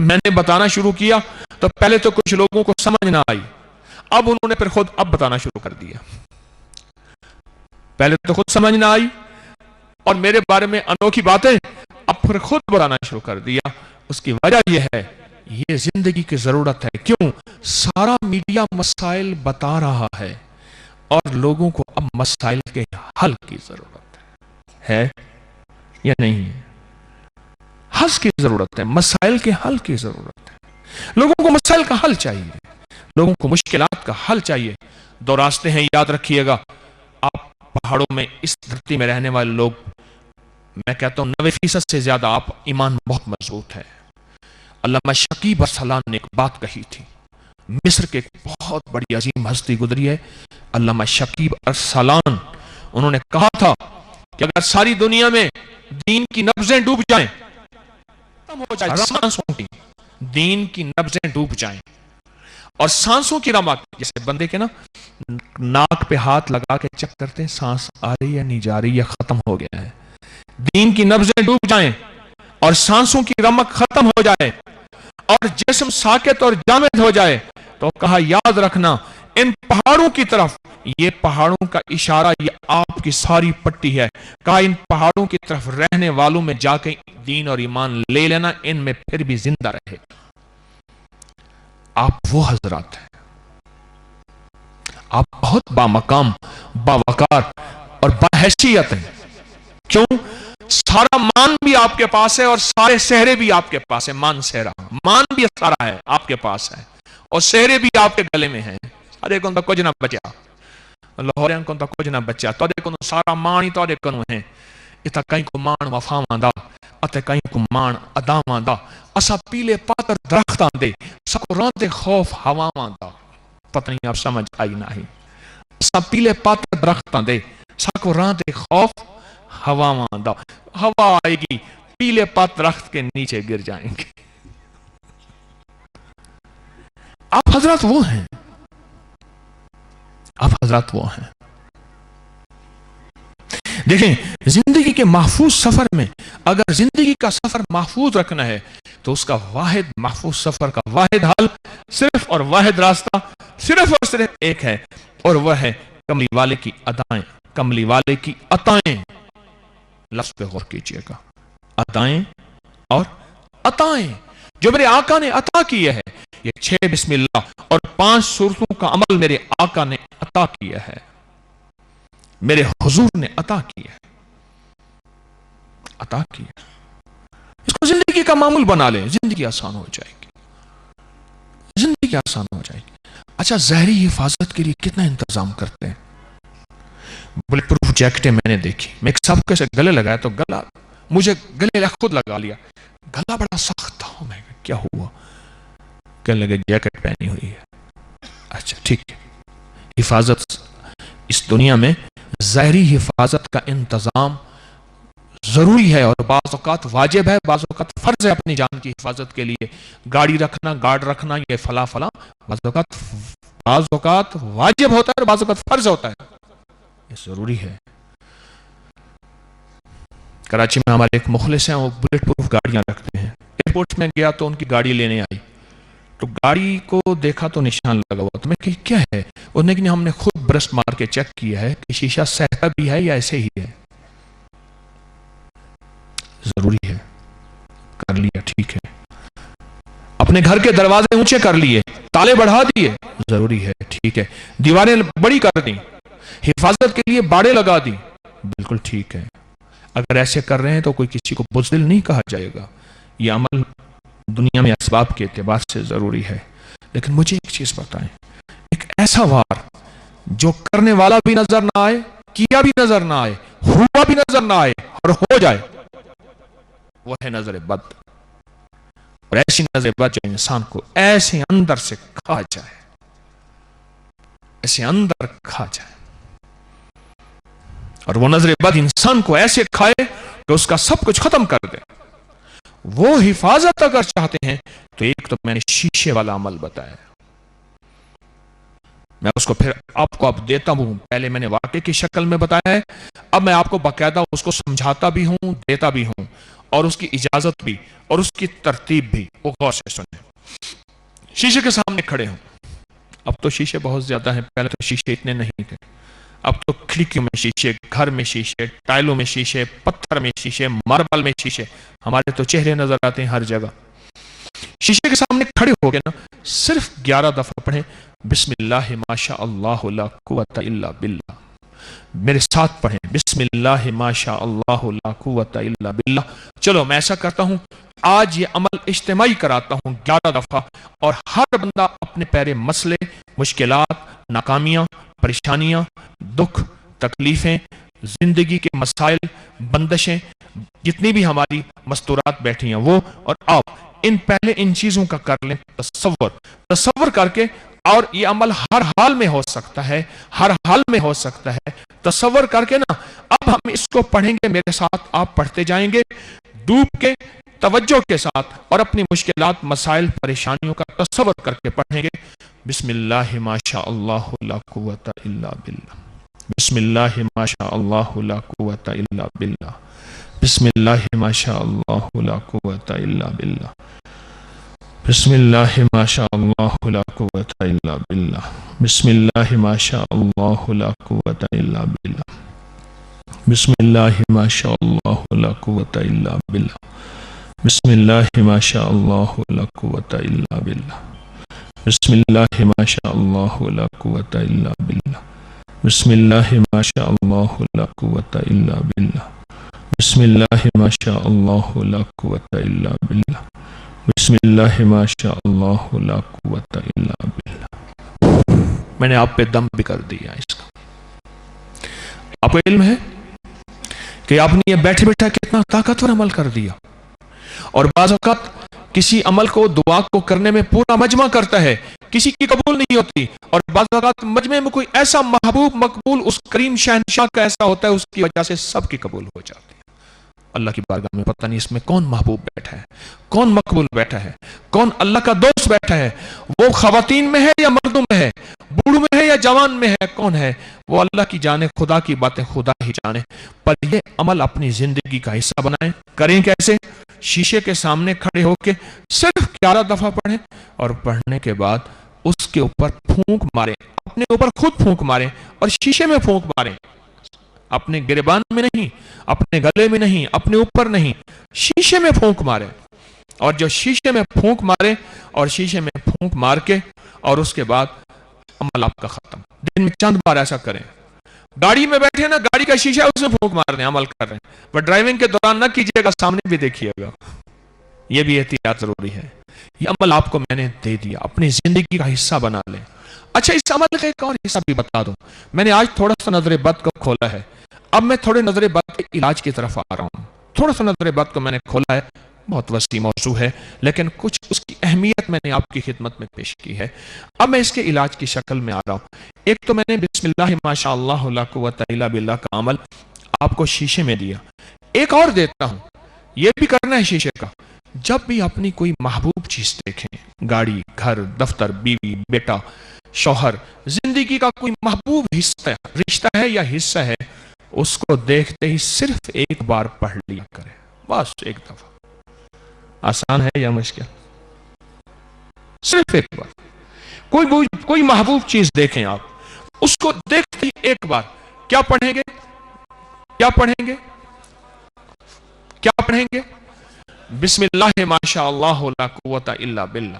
میں نے بتانا شروع کیا تو پہلے تو کچھ لوگوں کو سمجھ نہ آئی، اب انہوں نے پھر خود اب بتانا شروع کر دیا. پہلے تو خود سمجھ نہ آئی اور میرے بارے میں انوکھی باتیں، اب پھر خود بتانا شروع کر دیا. اس کی وجہ یہ ہے، یہ زندگی کی ضرورت ہے. کیوں؟ سارا میڈیا مسائل بتا رہا ہے اور لوگوں کو اب مسائل کے حل کی ضرورت ہے یا نہیں ہے؟ حل کی ضرورت ہے، مسائل کے حل کی ضرورت ہے. لوگوں کو مسائل کا حل چاہیے، لوگوں کو مشکلات کا حل چاہیے. دو راستے ہیں، یاد رکھیے گا. آپ پہاڑوں میں، اس دھرتی میں رہنے والے لوگ، میں کہتا ہوں 90% سے زیادہ آپ ایمان بہت مضبوط ہے. علامہ شکیب ارسلان نے ایک بات کہی تھی. مصر کے ایک بہت بڑی عظیم ہستی گزری ہے، علامہ شکیب ارسلان. انہوں نے کہا تھا کہ اگر ساری دنیا میں دین کی نبضیں ڈوب جائیں، سانسوں کی دین کی نبضیں ڈوب جائیں اور سانسوں کی رمق، جیسے بندے کے نا ناک پہ ہاتھ لگا کے چیک کرتے ہیں سانس آ رہی یا نہیں جا رہی یا ختم ہو گیا ہے، دین کی نبضیں ڈوب جائیں اور سانسوں کی رمق ختم ہو جائے اور جسم ساکت اور جامد ہو جائے، تو کہا یاد رکھنا ان پہاڑوں کی طرف، یہ پہاڑوں کا اشارہ یہ آپ کی ساری پٹی ہے. کہا ان پہاڑوں کی طرف رہنے والوں میں جا کے دین اور ایمان لے لینا، ان میں پھر بھی زندہ رہے. آپ وہ حضرات ہیں، آپ بہت بامقام، باوقار اور باحیثیت ہیں. کیوں؟ سارا مان بھی آپ کے پاس ہے اور سارے سہرے بھی آپ کے پاس ہے. مان سہرا، مان بھی سارا ہے آپ کے پاس ہے اور سہرے بھی آپ کے گلے میں ہیں. ارے کون تو کچھ نہ بچا، لاہوریاں کون تو کچھ نہ بچا. تو کون سارا مان ہی تو کون ہے. اتنا کہیں کو مان وفاواں دا، اتے کہیں کو مان اداواں دا. اسا پیلے پاتر درختاں دے، سکو راندے خوف ہواواں دا. پتہ نہیں آپ سمجھ آئی نہ ہی. اسا پیلے پاتر درختاں دے، سکو راندے خوف ہواواں دا. ہوا آئے گی، پیلے پات درخت کے نیچے گر جائیں گے. آپ حضرات وہ ہیں، آپ حضرات وہ ہیں. دیکھیں زندگی کے محفوظ سفر میں، اگر زندگی کا سفر محفوظ رکھنا ہے تو اس کا واحد محفوظ سفر کا واحد حل، صرف اور واحد راستہ صرف اور صرف ایک ہے، اور وہ ہے کملی والے کی ادائیں. کملی والے کی عطائیں، لفظ پہ غور کیجئے گا. عطائیں اور عطائیں جو میرے آقا نے عطا کیے ہے. یہ 6 بسم اللہ اور 5 سورتوں کا عمل میرے آقا نے عطا کیا ہے، میرے حضور نے عطا کیا ہے، عطا کیا. اس کو زندگی کا معمول بنا لیں، زندگی آسان ہو جائے گی، زندگی آسان ہو جائے گی. اچھا، زہری حفاظت کے لیے کتنا انتظام کرتے ہیں؟ بلٹ پروف جیکٹیں میں نے دیکھی، میں ایک سب کے سے گلے لگایا تو گلا مجھے گلے خود لگا لیا، گلا بڑا سخت تھا. میں کیا ہوا؟ کہنے لگے جیکٹ پہنی ہوئی ہے. اچھا ٹھیک ہے. حفاظت اس دنیا میں ظاہری حفاظت کا انتظام ضروری ہے اور بعض اوقات واجب ہے، بعض اوقات فرض ہے. اپنی جان کی حفاظت کے لیے گاڑی رکھنا، گارڈ رکھنا، یہ فلاں فلاں بعض اوقات واجب ہوتا ہے اور بعض اوقات فرض ہوتا ہے. یہ ضروری ہے. کراچی میں ہمارے ایک مخلص ہیں، وہ بلٹ پروف گاڑیاں رکھتے ہیں. ایئرپورٹ میں گیا تو ان کی گاڑی لینے آئی تو گاڑی کو دیکھا تو نشان لگا ہوا. تو میں کہ کیا ہے؟ انہوں نے کہ ہم نے خود برس مار کے چیک کیا ہے کہ شیشہ سہتا بھی ہے یا ایسے ہی ہے. ضروری ہے. کر لیا ٹھیک ہے. اپنے گھر کے دروازے اونچے کر لیے، تالے بڑھا دیے، ضروری ہے ٹھیک ہے. دیواریں بڑی کر دیں، حفاظت کے لیے باڑے لگا دی، بالکل ٹھیک ہے. اگر ایسے کر رہے ہیں تو کوئی کسی کو بزدل نہیں کہا جائے گا. یہ عمل دنیا میں اسباب کے اعتبار سے ضروری ہے. لیکن مجھے ایک چیز بتائیں، ایک ایسا وار جو کرنے والا بھی نظر نہ آئے، کیا بھی نظر نہ آئے، ہوا بھی نظر نہ آئے اور ہو جائے، وہ ہے نظر بد. اور ایسی نظر بد جو انسان کو ایسے اندر سے کھا جائے. ایسے اندر کھا جائے، اور وہ نظر بد انسان کو ایسے کھائے کہ اس کا سب کچھ ختم کر دے۔ وہ حفاظت اگر چاہتے ہیں تو ایک تو میں نے شیشے والا عمل بتایا، میں اس کو پھر آپ کو اب دیتا ہوں، پہلے میں نے واقعے کی شکل میں بتایا ہے، اب میں آپ کو باقاعدہ اس کو سمجھاتا بھی ہوں، دیتا بھی ہوں، اور اس کی اجازت بھی اور اس کی ترتیب بھی، وہ غور سے سنیں۔ شیشے کے سامنے کھڑے ہوں، اب تو شیشے بہت زیادہ ہیں، پہلے تو شیشے اتنے نہیں تھے، اب تو کھڑکیوں میں شیشے، گھر میں شیشے، ٹائلوں میں شیشے، پتھر میں شیشے، ماربل میں شیشے، ہمارے تو چہرے نظر آتے ہیں ہر جگہ۔ شیشے کے سامنے کھڑے ہو گئے نا، صرف 11 دفعہ پڑھیں بسم اللہ ما شاء اللہ لا قوت الا باللہ، میرے ساتھ پڑھیں بسم اللہ ما شاء اللہ لا قوت الا باللہ۔ چلو میں ایسا کرتا ہوں، آج یہ عمل اجتماعی کراتا ہوں 11 دفعہ، اور ہر بندہ اپنے پیرے مسئلے، مشکلات، ناکامیاں، پریشانیاں، دکھ، تکلیفیں، زندگی کے مسائل، بندشیں، جتنی بھی ہماری مستورات بیٹھی ہیں وہ، اور آپ پہلے ان چیزوں کا کر لیں تصور کر کے، اور یہ عمل ہر حال میں ہو سکتا ہے، ہر حال میں ہو سکتا ہے، تصور کر کے نا، اب ہم اس کو پڑھیں گے، میرے ساتھ آپ پڑھتے جائیں گے، ڈوب کے، توجہ کے ساتھ، اور اپنی مشکلات، مسائل، پریشانیوں کا تصور کر کے پڑھیں گے۔ بسم اللہ ما شاء اللہ لا قوت الا باللہ، بسم اللہ ما شاء اللہ لا قوت الا باللہ، بسم اللہ ما شاء اللہ لا قوت الا باللہ، بسم اللہ ما شاء اللہ لا قوت الا باللہ، بسم اللہ ما شاء اللہ لا قوت الا باللہ، بسم اللہ ما شاء اللہ لا قوت الا باللہ، بسم اللہ ما شاء اللہ لا قوت الا باللہ، بسم اللہ ما شاء اللہ لا قوت الا باللہ، بسم اللہ ما شاء اللہ لا قوت الا باللہ، بسم اللہ ما شاء اللہ لا قوت الا باللہ، بسم اللہ ما شاء اللہ لا قوت الا باللہ۔ میں نے آپ پہ دم بھی کر دیا اس کا۔ آپ کو علم ہے کہ آپ نے یہ بیٹھے بیٹھا کتنا طاقتور عمل کر دیا، اور بعض اوقات کسی عمل کو، دعا کو کرنے میں پورا مجمع کرتا ہے، کسی کی قبول نہیں ہوتی، اور بعض اوقات مجمع میں کوئی ایسا محبوب مقبول اس کریم شہنشاہ کا ایسا ہوتا ہے، اس کی وجہ سے سب کی قبول ہو جاتی ہے۔ اللہ کی بارگاہ میں پتہ نہیں اس میں کون محبوب بیٹھا ہے، کون مقبول بیٹھا ہے، کون اللہ کا دوست بیٹھا ہے، وہ خواتین میں ہے یا مردوں میں ہے، بوڑھوں میں ہے یا جوان میں ہے، کون ہے وہ اللہ کی جانے، خدا کی باتیں خدا ہی جانے۔ پر یہ عمل اپنی زندگی کا حصہ بنائیں۔ کریں کیسے؟ شیشے کے سامنے کھڑے ہو کے صرف 11 دفعہ پڑھیں، اور پڑھنے کے بعد اس کے اوپر پھونک ماریں، اپنے اوپر خود پھونک ماریں، اور شیشے میں پھونک ماریں، اپنے گریبان میں نہیں، اپنے گلے میں نہیں، اپنے اوپر نہیں، شیشے میں پھونک مارے۔ اور جو شیشے میں پھونک مارے، اور شیشے میں پھونک مار کے، اور اس کے بعد عمل آپ کا ختم۔ دن میں چند بار ایسا کریں۔ گاڑی میں بیٹھے نا، گاڑی کا شیشہ اس میں پھونک مار رہے ہیں، عمل کر رہے ہیں، بٹ ڈرائیونگ کے دوران نہ کیجئے گا، سامنے بھی دیکھیے گا، یہ بھی احتیاط ضروری ہے۔ یہ عمل آپ کو میں نے دے دیا، اپنی زندگی کا حصہ بنا لیں۔ اچھا، اس عمل کا ایک اور حصہ بھی بتا دوں، میں نے آج تھوڑا سا نظر بد کو کھولا ہے، اب میں تھوڑے نظر بد کے علاج کی طرف آ رہا ہوں۔ تھوڑا سا نظر بد کو میں نے کھولا ہے، بہت وسیع موضوع ہے، لیکن کچھ اس کی اہمیت میں نے آپ کی خدمت میں پیش کی ہے۔ اب میں اس کے علاج کی شکل میں آ رہا ہوں۔ ایک تو میں نے بسم اللہ ما شاء اللہ لا قوت الا باللہ کا عمل آپ کو شیشے میں دیا، ایک اور دیتا ہوں، یہ بھی کرنا ہے شیشے کا۔ جب بھی اپنی کوئی محبوب چیز دیکھیں، گاڑی، گھر، دفتر، بیوی، بیٹا، شوہر، زندگی کا کوئی محبوب حصہ، رشتہ ہے یا حصہ ہے، اس کو دیکھتے ہی صرف ایک بار پڑھ لیا کرے، بس ایک دفعہ۔ آسان ہے یا مشکل؟ صرف ایک بار کوئی محبوب چیز دیکھیں، آپ اس کو دیکھتے ہی ایک بار کیا پڑھیں گے؟ کیا پڑھیں گے؟ کیا پڑھیں گے؟ بسم اللہ ما شاء اللہ لا قوت الا باللہ۔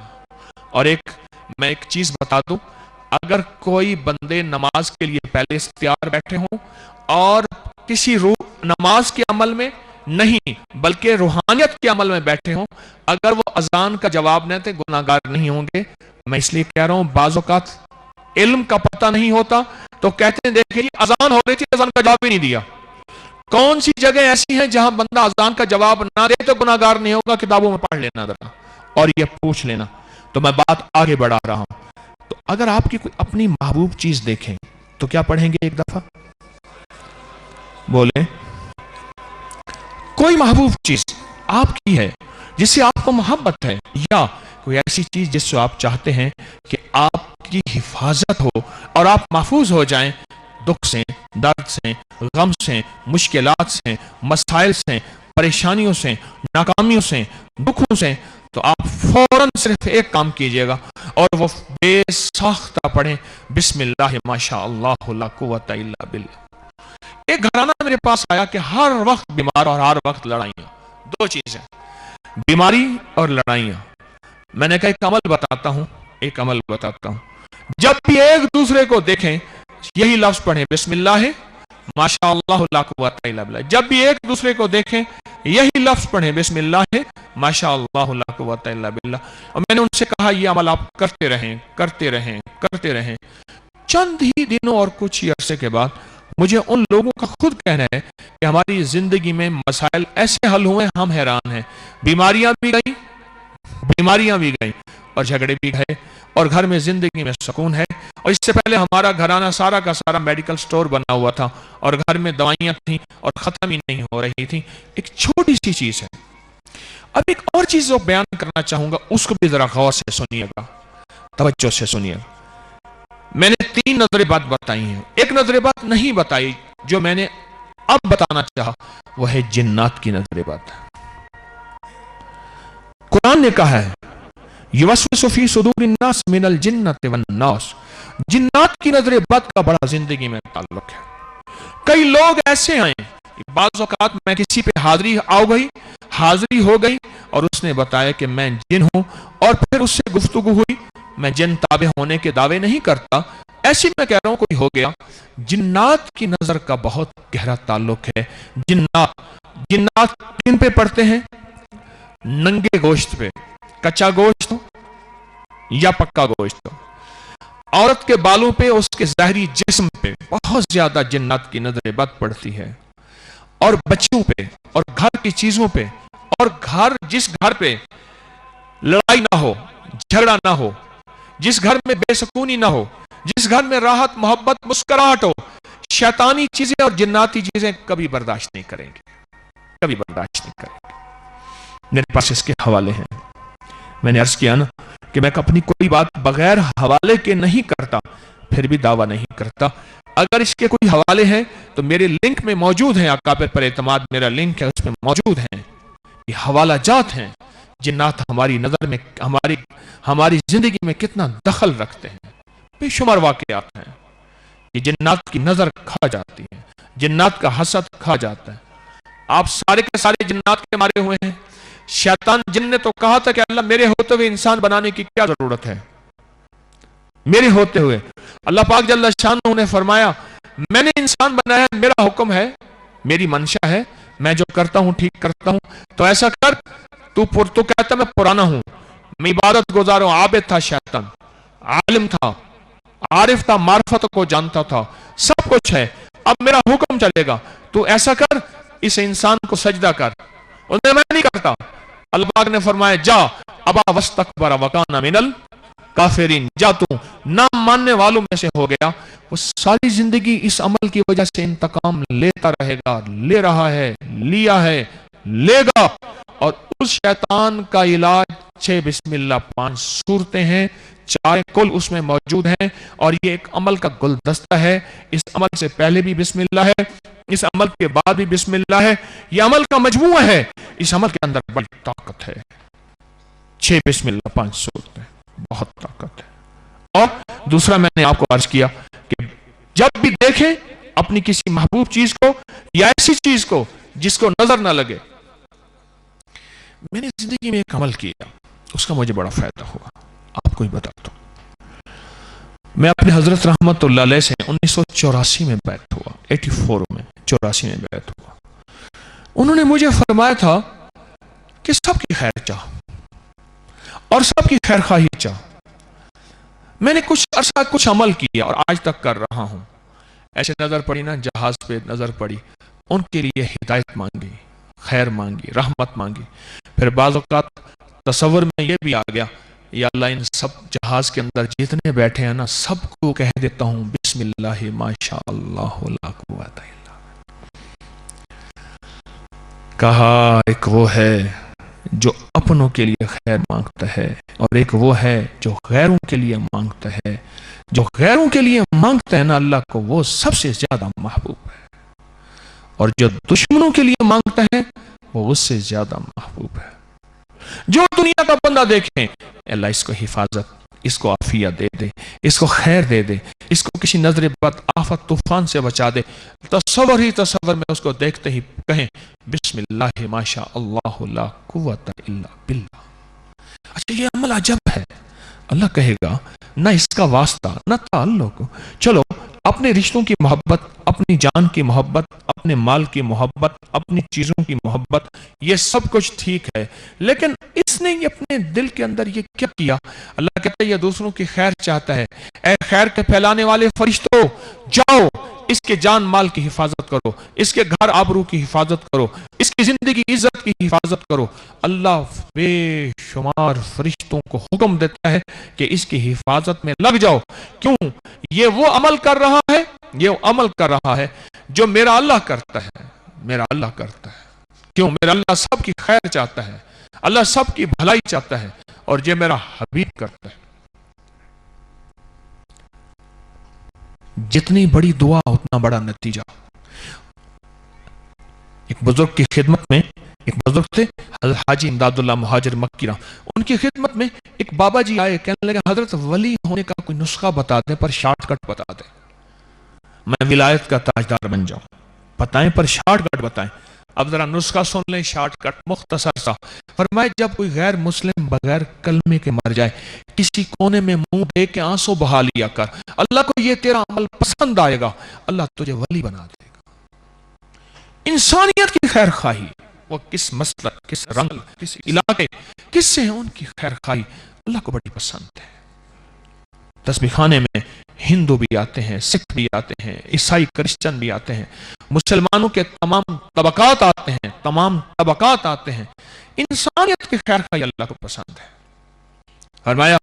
اور میں ایک چیز بتا دوں، اگر کوئی بندے نماز کے لیے پہلے سے تیار بیٹھے ہوں اور کسی نماز کے عمل میں نہیں بلکہ روحانیت کے عمل میں بیٹھے ہوں، اگر وہ اذان کا جواب نہ دے گناہگار نہیں ہوں گے۔ میں اس لیے کہہ رہا ہوں، بعض اوقات علم کا پتہ نہیں ہوتا تو کہتے ہیں دیکھیں اذان ہو رہی تھی، اذان کا جواب ہی نہیں دیا۔ کون سی جگہ ایسی ہیں جہاں بندہ اذان کا جواب نہ دے تو گناہگار نہیں ہوگا؟ کتابوں میں پڑھ لینا ذرا اور یہ پوچھ لینا۔ تو میں بات آگے بڑھا رہا ہوں، تو اگر آپ کی کوئی اپنی محبوب چیز دیکھیں تو کیا پڑھیں گے ایک دفعہ؟ بولیں. کوئی محبوب چیز آپ کی ہے جس سے آپ کو محبت ہے، یا کوئی ایسی چیز جس سے آپ چاہتے ہیں کہ آپ کی حفاظت ہو اور آپ محفوظ ہو جائیں دکھ سے، درد سے، غم سے، مشکلات سے، مسائل سے، پریشانیوں سے، ناکامیوں سے، دکھوں سے، تو آپ فوراً صرف ایک کام کیجئے گا اور وہ بے ساختہ پڑھیں بسم اللہ ما شاء اللہ لا قوت الا باللہ. ایک گھرانہ میرے پاس آیا کہ ہر وقت بیمار اور ہر وقت لڑائیاں، دو چیزیں، بیماری اور لڑائیاں. میں نے کہا ایک عمل بتاتا ہوں، جب بھی ایک دوسرے کو دیکھیں یہی لفظ پڑھیں بسم اللہ ما شاء اللہ لا قوت الا باللہ. جب بھی ایک دوسرے کو دیکھیں یہی لفظ پڑھیں بسم اللہ ما شاء اللہ لا قوت الا باللہ. اور میں نے ان سے کہا یہ عمل آپ کرتے رہیں. چند ہی دنوں اور کچھ ہی عرصے کے بعد مجھے ان لوگوں کا خود کہنا ہے کہ ہماری زندگی میں مسائل ایسے حل ہوئے ہم حیران ہیں. بیماریاں بھی گئیں اور جھگڑے بھی گئے اور گھر میں زندگی میں سکون ہے. اور اس سے پہلے ہمارا گھرانہ سارا کا سارا میڈیکل سٹور بنا ہوا تھا اور گھر میں دوائیاں تھیں اور ختم ہی نہیں ہو رہی تھیں. ایک چھوٹی سی چیز ہے. اب ایک اور چیز جو بیان کرنا چاہوں گا اس کو بھی ذرا غور سے سنیے گا، توجہ سے سنیے گا. میں نے 3 نظر بات بتائی ہیں. ایک نظر بات نہیں بتائی جو میں نے اب بتانا چاہا، وہ ہے جنات کی نظر بات. قرآن نے کہا ہے یوسوس فی صدور الناس من الجنۃ والناس. جنات کی نظر بد کا بڑا زندگی میں تعلق ہے. کئی لوگ ایسے آئے، بعض اوقات میں کسی پہ حاضری ہو گئی اور اس نے بتایا کہ میں جن ہوں، اور پھر اس سے گفتگو ہوئی. میں جن تابع ہونے کے دعوے نہیں کرتا، ایسی میں کہہ رہا ہوں کوئی ہو گیا. جنات کی نظر کا بہت گہرا تعلق ہے. جنات کن پہ پڑتے ہیں؟ ننگے گوشت پہ، کچا گوشت ہو یا پکا گوشت ہو. عورت کے بالوں پہ، اس کے ظاہری جسم پہ بہت زیادہ جنات کی نظر بد پڑتی ہے. اور بچوں پہ اور گھر کی چیزوں پہ، اور جس گھر پہ لڑائی نہ ہو، جھگڑا نہ ہو، جس گھر میں بے سکونی نہ ہو، جس گھر میں راحت، محبت، مسکراہٹ ہو، شیطانی چیزیں اور جناتی چیزیں کبھی برداشت نہیں کریں گے. میرے پاس اس کے حوالے ہیں. میں نے عرض کیا نا کہ میں اپنی کوئی بات بغیر حوالے کے نہیں کرتا، پھر بھی دعویٰ نہیں کرتا. اگر اس کے کوئی حوالے ہیں تو میرے لنک میں موجود ہیں. اکابر پر اعتماد میرا لنک ہے، اس میں موجود ہیں. یہ حوالہ جات ہیں. جنات ہماری نظر میں، ہماری زندگی میں کتنا دخل رکھتے ہیں. بے شمار واقعات ہیں کہ جنات کی نظر کھا جاتی ہے، جنات کا حسد کھا جاتا ہے. آپ سارے کے سارے جنات کے مارے ہوئے ہیں. شیطان جن نے تو کہا تھا کہ اللہ میرے ہوتے ہوئے انسان بنانے کی کیا ضرورت ہے؟ میرے ہوتے ہوئے اللہ پاک جل شانہ نے فرمایا میں نے انسان بنایا، میرا حکم ہے، میری منشا ہے، میں جو کرتا ہوں ٹھیک کرتا ہوں. تو ایسا کر، تو کہتا میں پرانا ہوں، میں عبادت گزار ہوں. عابد تھا شیطان، عالم تھا، عارف تھا، معرفت کو جانتا تھا، سب کچھ ہے. اب میرا حکم چلے گا، تو ایسا کر، اس انسان کو سجدہ کر. انہیں میں نہیں کرتا. اللہ پاک نے فرمایا جا ابا واستکبر وکان من الکافرین، جا تو نہ ماننے والوں میں سے ہو گیا. وہ ساری زندگی اس عمل کی وجہ سے انتقام لیتا رہے گا، لے رہا ہے، لیا ہے، لے گا. اور اس شیطان کا علاج 6 بسم اللہ 5 صورتیں ہیں، 4 کل اس میں موجود ہیں. اور یہ ایک عمل کا گلدستہ ہے. اس عمل سے پہلے بھی بسم اللہ ہے، اس عمل کے بعد بھی بسم اللہ ہے. یہ عمل کا مجموعہ ہے. اس عمل کے اندر بڑی طاقت ہے. 6 بسم اللہ 5 صورتیں، بہت طاقت ہے. اور دوسرا میں نے آپ کو عرض کیا کہ جب بھی دیکھیں اپنی کسی محبوب چیز کو یا ایسی چیز کو جس کو نظر نہ لگے. میں نے زندگی میں ایک عمل کیا، اس کا مجھے بڑا فائدہ ہوا. آپ کو ہی بتاتا ہوں. میں اپنے حضرت رحمت اللہ علیہ سے 1984 میں بیعت ہوا، 84 میں 84 میں بیعت ہوا. انہوں نے مجھے فرمایا تھا کہ سب کی خیر چاہ اور سب کی خیر خواہی چاہ. میں نے کچھ عرصہ کچھ عمل کیا اور آج تک کر رہا ہوں. ایسے نظر پڑی نا، جہاز پہ نظر پڑی، ان کے لیے ہدایت مانگی، خیر مانگی، رحمت مانگی. پھر بعض اوقات تصور میں یہ بھی آ گیا یا اللہ ان سب جہاز کے اندر جتنے بیٹھے ہیں نا سب کو کہہ دیتا ہوں بسم اللہ ما شاء اللہ لا قوت الا باللہ۔ کہا ایک وہ ہے جو اپنوں کے لیے خیر مانگتا ہے اور ایک وہ ہے جو غیروں کے لیے مانگتا ہے۔ جو غیروں کے لیے مانگتا ہے نا اللہ کو وہ سب سے زیادہ محبوب ہے، اور جو دشمنوں کے لیے مانگتا ہے وہ اس سے زیادہ محبوب ہے۔ جو دنیا کا بندہ دیکھیں اللہ اس کو حفاظت، اس کو عافیت دے دے، اس کو خیر دے دے، اس کو کسی نظر بد آفت طوفان سے بچا دے، تصور میں اس کو دیکھتے ہی کہیں بسم اللہ ما شاء اللہ لا قوت الا باللہ۔ اچھا یہ عمل عجب ہے، اللہ کہے گا نہ اس کا واسطہ نہ تعلق، چلو اپنے رشتوں کی محبت، اپنی جان کی محبت، اپنے مال کی محبت، اپنی چیزوں کی محبت، یہ سب کچھ ٹھیک ہے، لیکن اس نے اپنے دل کے اندر یہ کیا کیا؟ اللہ کہتا ہے یہ دوسروں کی خیر چاہتا ہے، اے خیر کے پھیلانے والے فرشتوں جاؤ اس کے جان مال کی حفاظت کرو، اس کے گھر آبرو کی حفاظت کرو، اس کی زندگی عزت کی حفاظت کرو۔ اللہ بے شمار فرشتوں کو حکم دیتا ہے کہ اس کی حفاظت میں لگ جاؤ۔ کیوں؟ یہ وہ عمل کر رہا ہے، یہ عمل کر رہا ہے جو میرا اللہ کرتا ہے، میرا اللہ کرتا ہے۔ کیوں؟ میرا اللہ سب کی خیر چاہتا ہے، اللہ سب کی بھلائی چاہتا ہے، اور یہ میرا حبیب کرتا ہے۔ جتنی بڑی دعا اتنا بڑا نتیجہ۔ ایک بزرگ کی خدمت میں، ایک بزرگ تھے حضرت حاجی امداد اللہ مہاجر مکی رحمہ، ان کی خدمت میں ایک بابا جی آئے، کہنے لگے حضرت ولی ہونے کا کوئی نسخہ بتا دیں پر شارٹ کٹ بتا دیں، میں ولایت کا تاجدار بن جاؤں، بتائیں پر شارٹ کٹ بتائیں۔ اب ذرا نسخہ سن لیں، شارٹ کٹ مختصر سا۔ فرمائے جب کوئی غیر مسلم بغیر کلمے کے مر جائے کسی کونے میں منہ دے کے آنسو بہا لیا کر، اللہ کو یہ تیرا عمل پسند آئے گا، اللہ تجھے ولی بنا دے گا۔ انسانیت کی خیر خواہی، وہ کس مسلک، کس رنگ، کس علاقے، کس سے ہیں، ان کی خیر خواہی اللہ کو بڑی پسند ہے۔ تسبیح خانے میں ہندو بھی آتے ہیں، سکھ بھی آتے ہیں، عیسائی کرسچن بھی آتے ہیں، مسلمانوں کے تمام طبقات آتے ہیں، تمام طبقات آتے ہیں۔ انسانیت کی خیر خواہی اللہ کو پسند ہے۔ فرمایا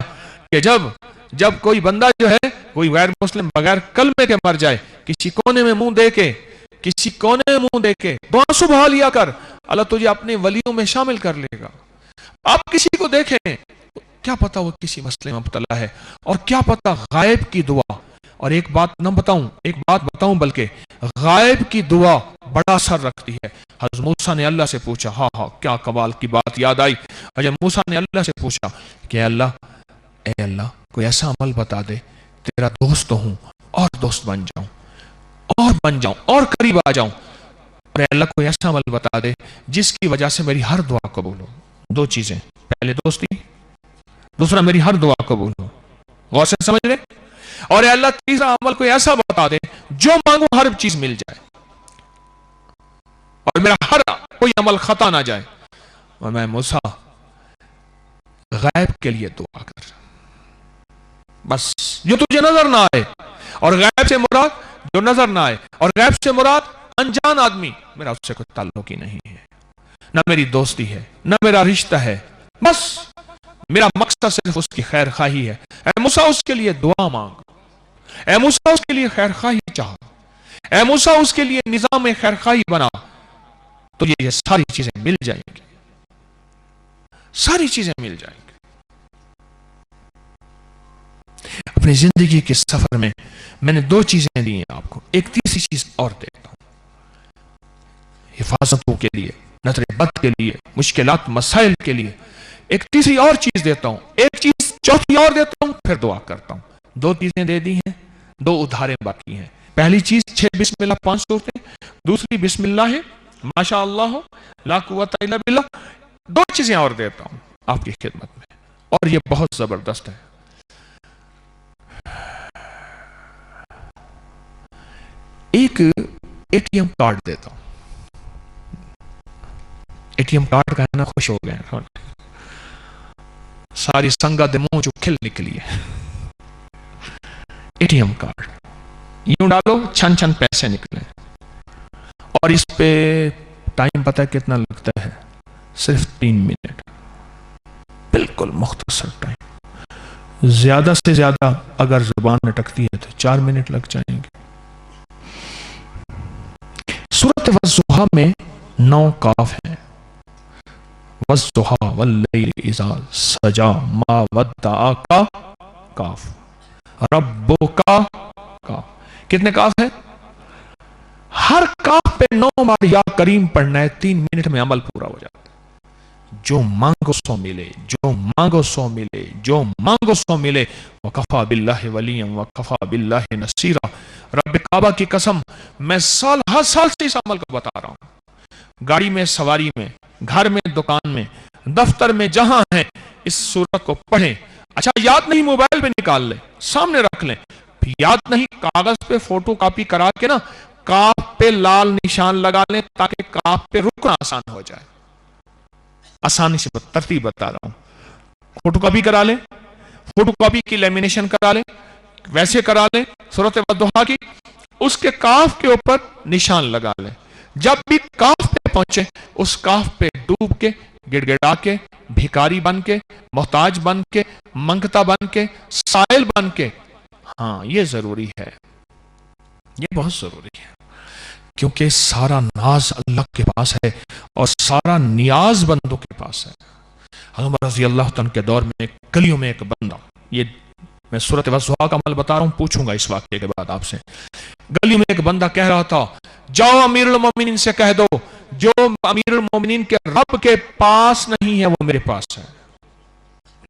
کہ جب کوئی بندہ جو ہے کوئی غیر مسلم بغیر کلمے کے مر جائے، کسی کونے میں منہ دے کے، کسی کونے میں منہ دے کے دو آنسو بہا لیا کر، اللہ تجھے اپنے ولیوں میں شامل کر لے گا۔ آپ کسی کو دیکھیں، کیا پتا وہ کسی مسئلے میں مبتلا ہے، اور کیا پتا غائب کی دعا، اور ایک بات بتاؤں بلکہ غائب کی دعا بڑا اثر رکھتی ہے۔ حضرت موسیٰ نے اللہ سے پوچھا، ہاں کیا کمال کی بات یاد آئی، حضرت موسیٰ نے اللہ سے پوچھا کہ اے اللہ کوئی ایسا عمل بتا دے تیرا دوست ہوں اور دوست بن جاؤں اور قریب آ جاؤں، اور اے اللہ کوئی ایسا عمل بتا دے جس کی وجہ سے میری ہر دعا قبول ہو۔ دو چیزیں، پہلے دوستی، دوسرا میری ہر دعا قبول ہو۔ غور سے سمجھ رہے؟ اور اے اللہ تیسرا عمل کوئی ایسا بتا دے جو مانگو ہر چیز مل جائے، اور میرا ہر کوئی عمل خطا نہ جائے۔ اور میں موسیٰ غیب کے لیے دعا کر، بس جو تجھے نظر نہ آئے، اور غیب سے مراد جو نظر نہ آئے، اور غیب سے مراد انجان آدمی، میرا اس سے کوئی تعلق ہی نہیں ہے، نہ میری دوستی ہے، نہ میرا رشتہ ہے، بس میرا مقصد صرف اس کی خیر خواہی ہے۔ اے موسیٰ اس کے لیے دعا مانگ، اے موسیٰ اس کے لیے خیر خواہی چاہ، اے موسیٰ اس کے لیے نظام خیر خواہی بنا، تو یہ ساری چیزیں مل جائیں گی، ساری چیزیں مل جائیں گی۔ اپنی زندگی کے سفر میں میں نے دو چیزیں دی ہیں آپ کو، ایک تیسری چیز اور دیتا ہوں حفاظتوں کے لیے، نظر بد کے لیے، مشکلات مسائل کے لیے، ایک تیسری اور چیز دیتا ہوں، ایک چیز چوتھی اور دیتا ہوں، پھر دعا کرتا ہوں۔ دو چیزیں دے دی ہیں، دو ادھاریں باقی ہیں۔ پہلی چیز 6 بسم اللہ 5 صورتیں، دوسری بسم اللہ ہے ماشاء اللہ لا قوت الا باللہ۔ دو چیزیں اور دیتا ہوں آپ کی خدمت میں، اور یہ بہت زبردست ہے۔ ایک اے ٹی ایم کارڈ دیتا ہوں، اے ٹی ایم کارڈ کا ہے نا، خوش ہو گئے، ساری سنگا دے منہ جو کھل نکلی ہے۔ اے ٹی ایم کارڈ یوں ڈالو، چھن پیسے نکلے، اور اس پہ ٹائم پتہ کتنا لگتا ہے؟ صرف 3 منٹ، بالکل مختصر ٹائم۔ زیادہ سے زیادہ اگر زبان اٹکتی ہے تو 4 منٹ لگ جائیں گے. سورۃ والضحیٰ میں 9 کاف ہیں. والضحیٰ واللیل اذا سجا ما ودعک کاف، ربک کاف. کتنے کاف ہیں؟ ہر کاف پہ 9 بار یا کریم پڑھنا ہے. 3 منٹ میں عمل پورا ہو جاتا ہے. جو مانگو سو ملے، جو مانگو سو ملے، جو مانگو سو ملے. وَكَفَى بِاللَّهِ وَلِيًّا وَكَفَى بِاللَّهِ نَصِيرًا. رب کعبہ کی قسم، میں ہر سال سے اس عمل کو بتا رہا ہوں. گاڑی میں، سواری میں، گھر میں، دکان میں، دفتر میں، جہاں ہیں اس سورت کو پڑھیں. اچھا یاد نہیں، موبائل پہ نکال لیں، سامنے رکھ لیں. یاد نہیں، کاغذ پہ فوٹو کاپی کرا کے نا کاف پہ لال نشان لگا لیں تاکہ کاف پہ رکنا آسان ہو جائے. آسانی سے ترتیب بتا رہا ہوں. فوٹو کاپی کرا لیں، فوٹو کاپی کی لیمینیشن کرا لیں، ویسے کرا لیں سورۃ والضحیٰ کی. اس کے کاف کے اوپر نشان لگا لیں. جب بھی کاف پہ پہنچے اس کاف پہ ڈوب کے، گڑ گڑا کے، بھکاری بن کے، محتاج بن کے، منگتا بن کے، سائل بن کے. ہاں یہ ضروری ہے، یہ بہت ضروری ہے، کیونکہ سارا ناز اللہ کے پاس ہے اور سارا نیاز بندوں کے پاس ہے. عمر رضی اللہ عنہ کے دور میں گلیوں میں ایک بندہ، یہ میں سورۃ والضحیٰ کا عمل بتا رہا ہوں، پوچھوں گا اس واقعے کے بعد آپ سے. گلی میں ایک بندہ کہہ رہا تھا، جاؤ امیر المومنین سے کہہ دو جو امیر المومنین کے رب کے پاس نہیں ہے وہ میرے پاس ہے.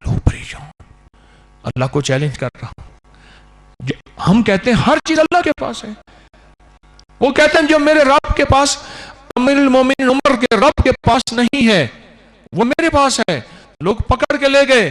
لو پریشان، اللہ کو چیلنج کر رہا. ہم کہتے ہیں ہر چیز اللہ کے پاس ہے. وہ کہتے ہیں جو میرے رب کے پاس، امیر المومنین عمر کے رب کے پاس نہیں ہے وہ میرے پاس ہے. لوگ پکڑ کے لے گئے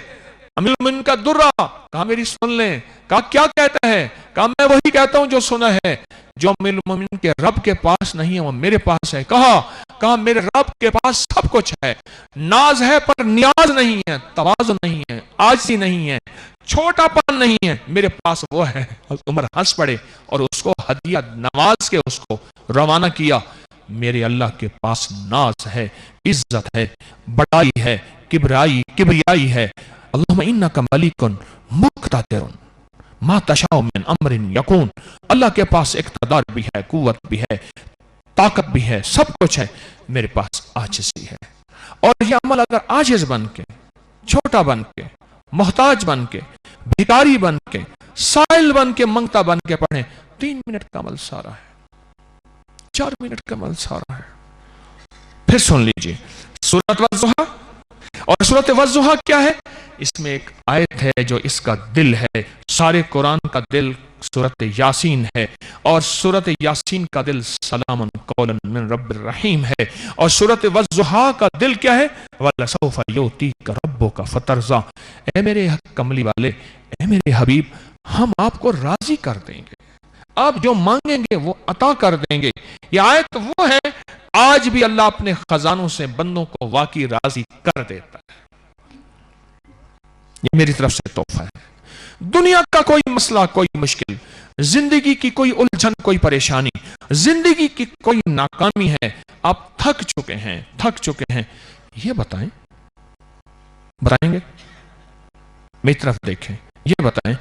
امیر المومنین کا درہ. کہا میری سن لیں. کہا کیا کہتا ہے؟ کہا میں وہی کہتا ہوں جو سنا ہے. جو امیر المومنین کے رب کے پاس نہیں ہے وہ میرے پاس ہے. کہا میرے رب کے پاس سب کچھ ہے، ناز ہے پر نیاز نہیں ہے، تواضع نہیں ہے، عاجزی نہیں ہے، چھوٹا پن نہیں ہے، میرے پاس وہ ہے. عمر ہنس پڑے اور اس کو ہدیہ نواز کے اس کو روانہ کیا. میرے اللہ کے پاس ناز ہے، عزت ہے، بڑائی ہے، کبریائی ہے. اللہم انکا ملکن مقتدر ما تشاء من امر یکون. اللہ کے پاس اقتدار بھی ہے، قوت بھی ہے، طاقت بھی ہے، سب کچھ ہے. میرے پاس عاجزی ہے. اور یہ عمل اگر عاجز بن کے، چھوٹا بن کے، محتاج بن کے، بھکاری بن کے، سائل بن کے، منگتا بن کے پڑھیں، 3 منٹ کا عمل سارا ہے، 4 منٹ کا عمل سارا ہے. پھر سن لیجئے سورۃ والضحیٰ. اور سورۃ والضحیٰ کیا ہے؟ اس میں ایک آیت ہے جو اس کا دل ہے. سارے قرآن کا دل سورۃ یاسین ہے، اور سورۃ یاسین کا دل سلام قولا من رب الرحیم ہے. اور سورۃ والضحیٰ کا دل کیا ہے؟ وَلَسَوْفَ يُعْطِيكَ رَبُّكَ فَتَرْضَىٰ. اے میرے کملی والے، اے میرے حبیب، ہم آپ کو راضی کر دیں گے، آپ جو مانگیں گے وہ عطا کر دیں گے. یہ آیت وہ ہے، آج بھی اللہ اپنے خزانوں سے بندوں کو واقعی راضی کر دیتا ہے. یہ میری طرف سے تحفہ ہے. دنیا کا کوئی مسئلہ، کوئی مشکل، زندگی کی کوئی الجھن، کوئی پریشانی، زندگی کی کوئی ناکامی ہے، آپ تھک چکے ہیں، یہ بتائیں گے؟ میری طرف دیکھیں، یہ بتائیں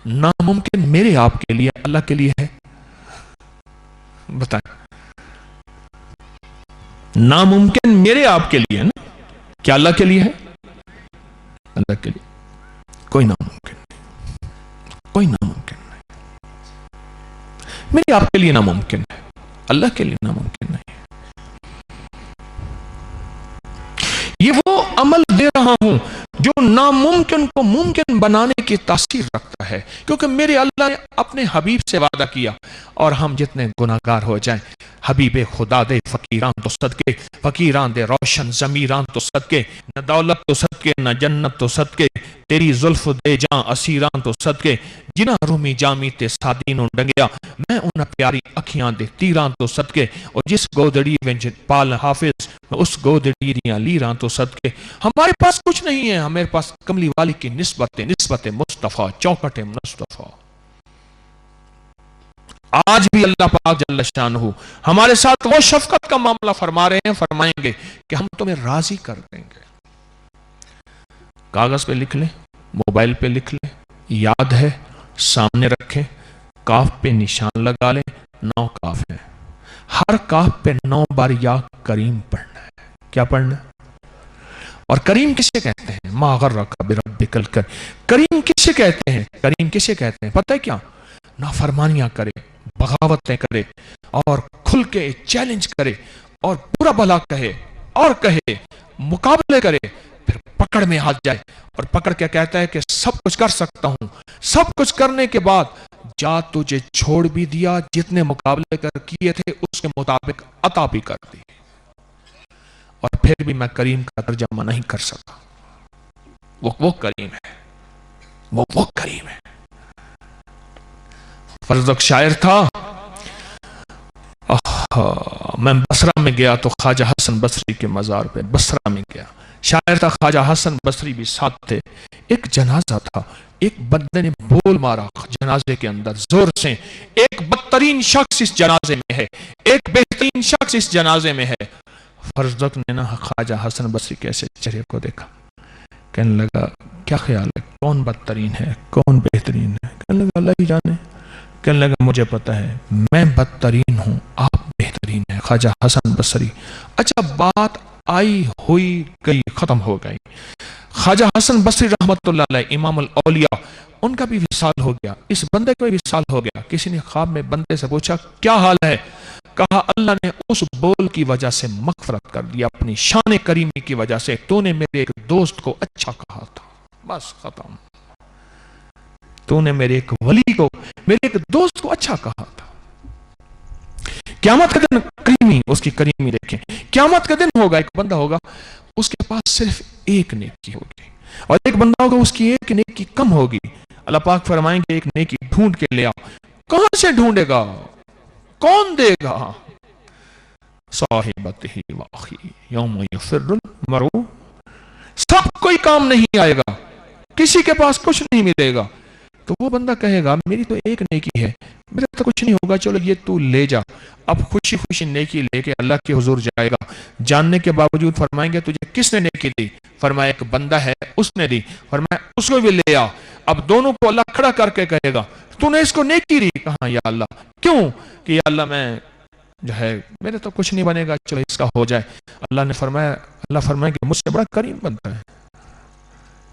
ناممکن میرے آپ کے لیے اللہ کے لیے ہے؟ بتائیں. ناممکن میرے آپ کے لیے نا، کیا اللہ کے لیے ہے؟ اللہ کے لیے کوئی ناممکن نہیں، کوئی ناممکن نہیں. میرے آپ کے لیے ناممکن ہے، اللہ کے لیے ناممکن نہیں. یہ وہ عمل دے رہا ہوں جو ناممکن کو ممکن بنانے کی تاثیر رکھتا ہے، کیونکہ میرے اللہ نے اپنے حبیب سے وعدہ کیا، اور ہم جتنے گناہگار ہو جائیں، حبیب خدا دے فقیران تو صدقے، فقیران دے روشن ضمیران تو صدقے، نہ دولت تو صدقے، نہ جنت تو صدقے، تیری زلف دے جاں اسیران تو صدقے، جنہ رومی جامی تے سادینوں ڈنگیا، میں انہ پیاری اکھیاں دے تیران تو صدقے، اور جس گودڑی وینج پال حافظ اس گودڑی دیاں لیران تو صدقے. ہمارے پاس کچھ نہیں ہے، ہمارے پاس کملی والی کی نسبت مصطفیٰ، چوکھٹ مصطفیٰ. آج بھی اللہ پاک جل شانہ ہمارے ساتھ وہ شفقت کا معاملہ فرما رہے ہیں، فرمائیں گے کہ ہم تمہیں راضی کر دیں گے. کاغذ پہ لکھ لیں، موبائل پہ لکھ لیں، یاد ہے، سامنے رکھیں، کاف پہ نشان لگا لیں، 9 کاف ہیں، ہر کاف پہ 9 بار یا کریم پڑھنا ہے۔ کیا پڑھنا ہے؟ اور کریم کسے کہتے ہیں؟ ما غرک بربک الکریم، کریم کسے کہتے ہیں؟ کریم کسے کہتے ہیں پتہ ہے کیا؟ نافرمانیاں کرے، بغاوتیں کرے، اور کھل کے چیلنج کرے، اور برا بھلا کہے، اور کہے، مقابلے کرے، پھر پکڑ میں آ جائے، اور پکڑ کے کہتا ہے کہ سب کچھ کر سکتا ہوں، سب کچھ کرنے کے بعد جا تجھے چھوڑ بھی دیا، جتنے مقابلے کیے تھے اس کے مطابق عطا بھی کر دی، اور پھر بھی میں کریم کا ترجمہ نہیں کر سکا۔ وہ کریم ہے، وہ کریم ہے۔ فرزدق شاعر تھا، میں بصرہ میں گیا تو خواجہ حسن بصری کے مزار پہ بصرہ میں گیا، شاعر تھا خواجہ حسن بصری بھی ساتھ تھے، ایک جنازہ تھا، ایک بندے نے بول مارا جنازے کے اندر زور سے، ایک بدترین شخص اس جنازے میں ہے، ایک بہترین شخص اس جنازے میں ہے۔ فرزدق نے نا خواجہ حسن بصری کے ایسے چہرے کو دیکھا، کہنے لگا کیا خیال ہے، کون بدترین ہے، کون بہترین ہے؟ کہنے لگا اللہ ہی جانے۔ کہنے لگا مجھے پتا ہے، میں بدترین ہوں، آپ بہترین ہیں خواجہ حسن بصری۔ اچھا بات آئی ہوئی گئی، ختم ہو گئی۔ خواجہ حسن بصری رحمت اللہ علیہ امام الاولیاء، ان کا بھی وصال ہو گیا، اس بندے کا بھی وصال ہو گیا۔ کسی نے خواب میں بندے سے پوچھا کیا حال ہے؟ کہا اللہ نے اس بول کی وجہ سے مغفرت کر دیا، اپنی شان کریمی کی وجہ سے، تو نے میرے ایک دوست کو اچھا کہا تھا، بس ختم۔ تو نے میرے ایک ولی کو، میرے ایک دوست کو اچھا کہا تھا۔ قیامت کا دن کریمی، اس کی کریمی دیکھیں، قیامت کا دن ہوگا، ایک بندہ ہوگا اس کے پاس صرف ایک نیکی ہوگی، اور ایک بندہ ہوگا اس کی ایک نیکی کم ہوگی۔ اللہ پاک فرمائیں گے ایک نیکی ڈھونڈ کے لے آؤ، کہاں سے ڈھونڈے گا؟ کون دے گا؟ صاحبتہ واخی یوم یفر المرء، سب کوئی کام نہیں آئے گا، کسی کے پاس کچھ نہیں ملے گا، تو وہ بندہ کہے گا میری تو ایک نیکی ہے، میرے تو کچھ نہیں ہوگا، چلو یہ تو لے جا۔ اب خوشی خوشی نیکی لے کے اللہ کے حضور جائے گا، جاننے کے باوجود فرمائیں گے تجھے کس نے نیکی دی؟ فرمایا ایک بندہ ہے اس نے دی، فرمایا اس کو بھی لے آ۔ اب دونوں کو اللہ کھڑا کر کے کہے گا تو نے اس کو نیکی دی؟ کہاں یا اللہ، کیوں؟ کہ یا اللہ میں جو ہے میرے تو کچھ نہیں بنے گا، چلو اس کا ہو جائے۔ اللہ فرمائے کہ مجھ سے بڑا کریم بنتا ہے،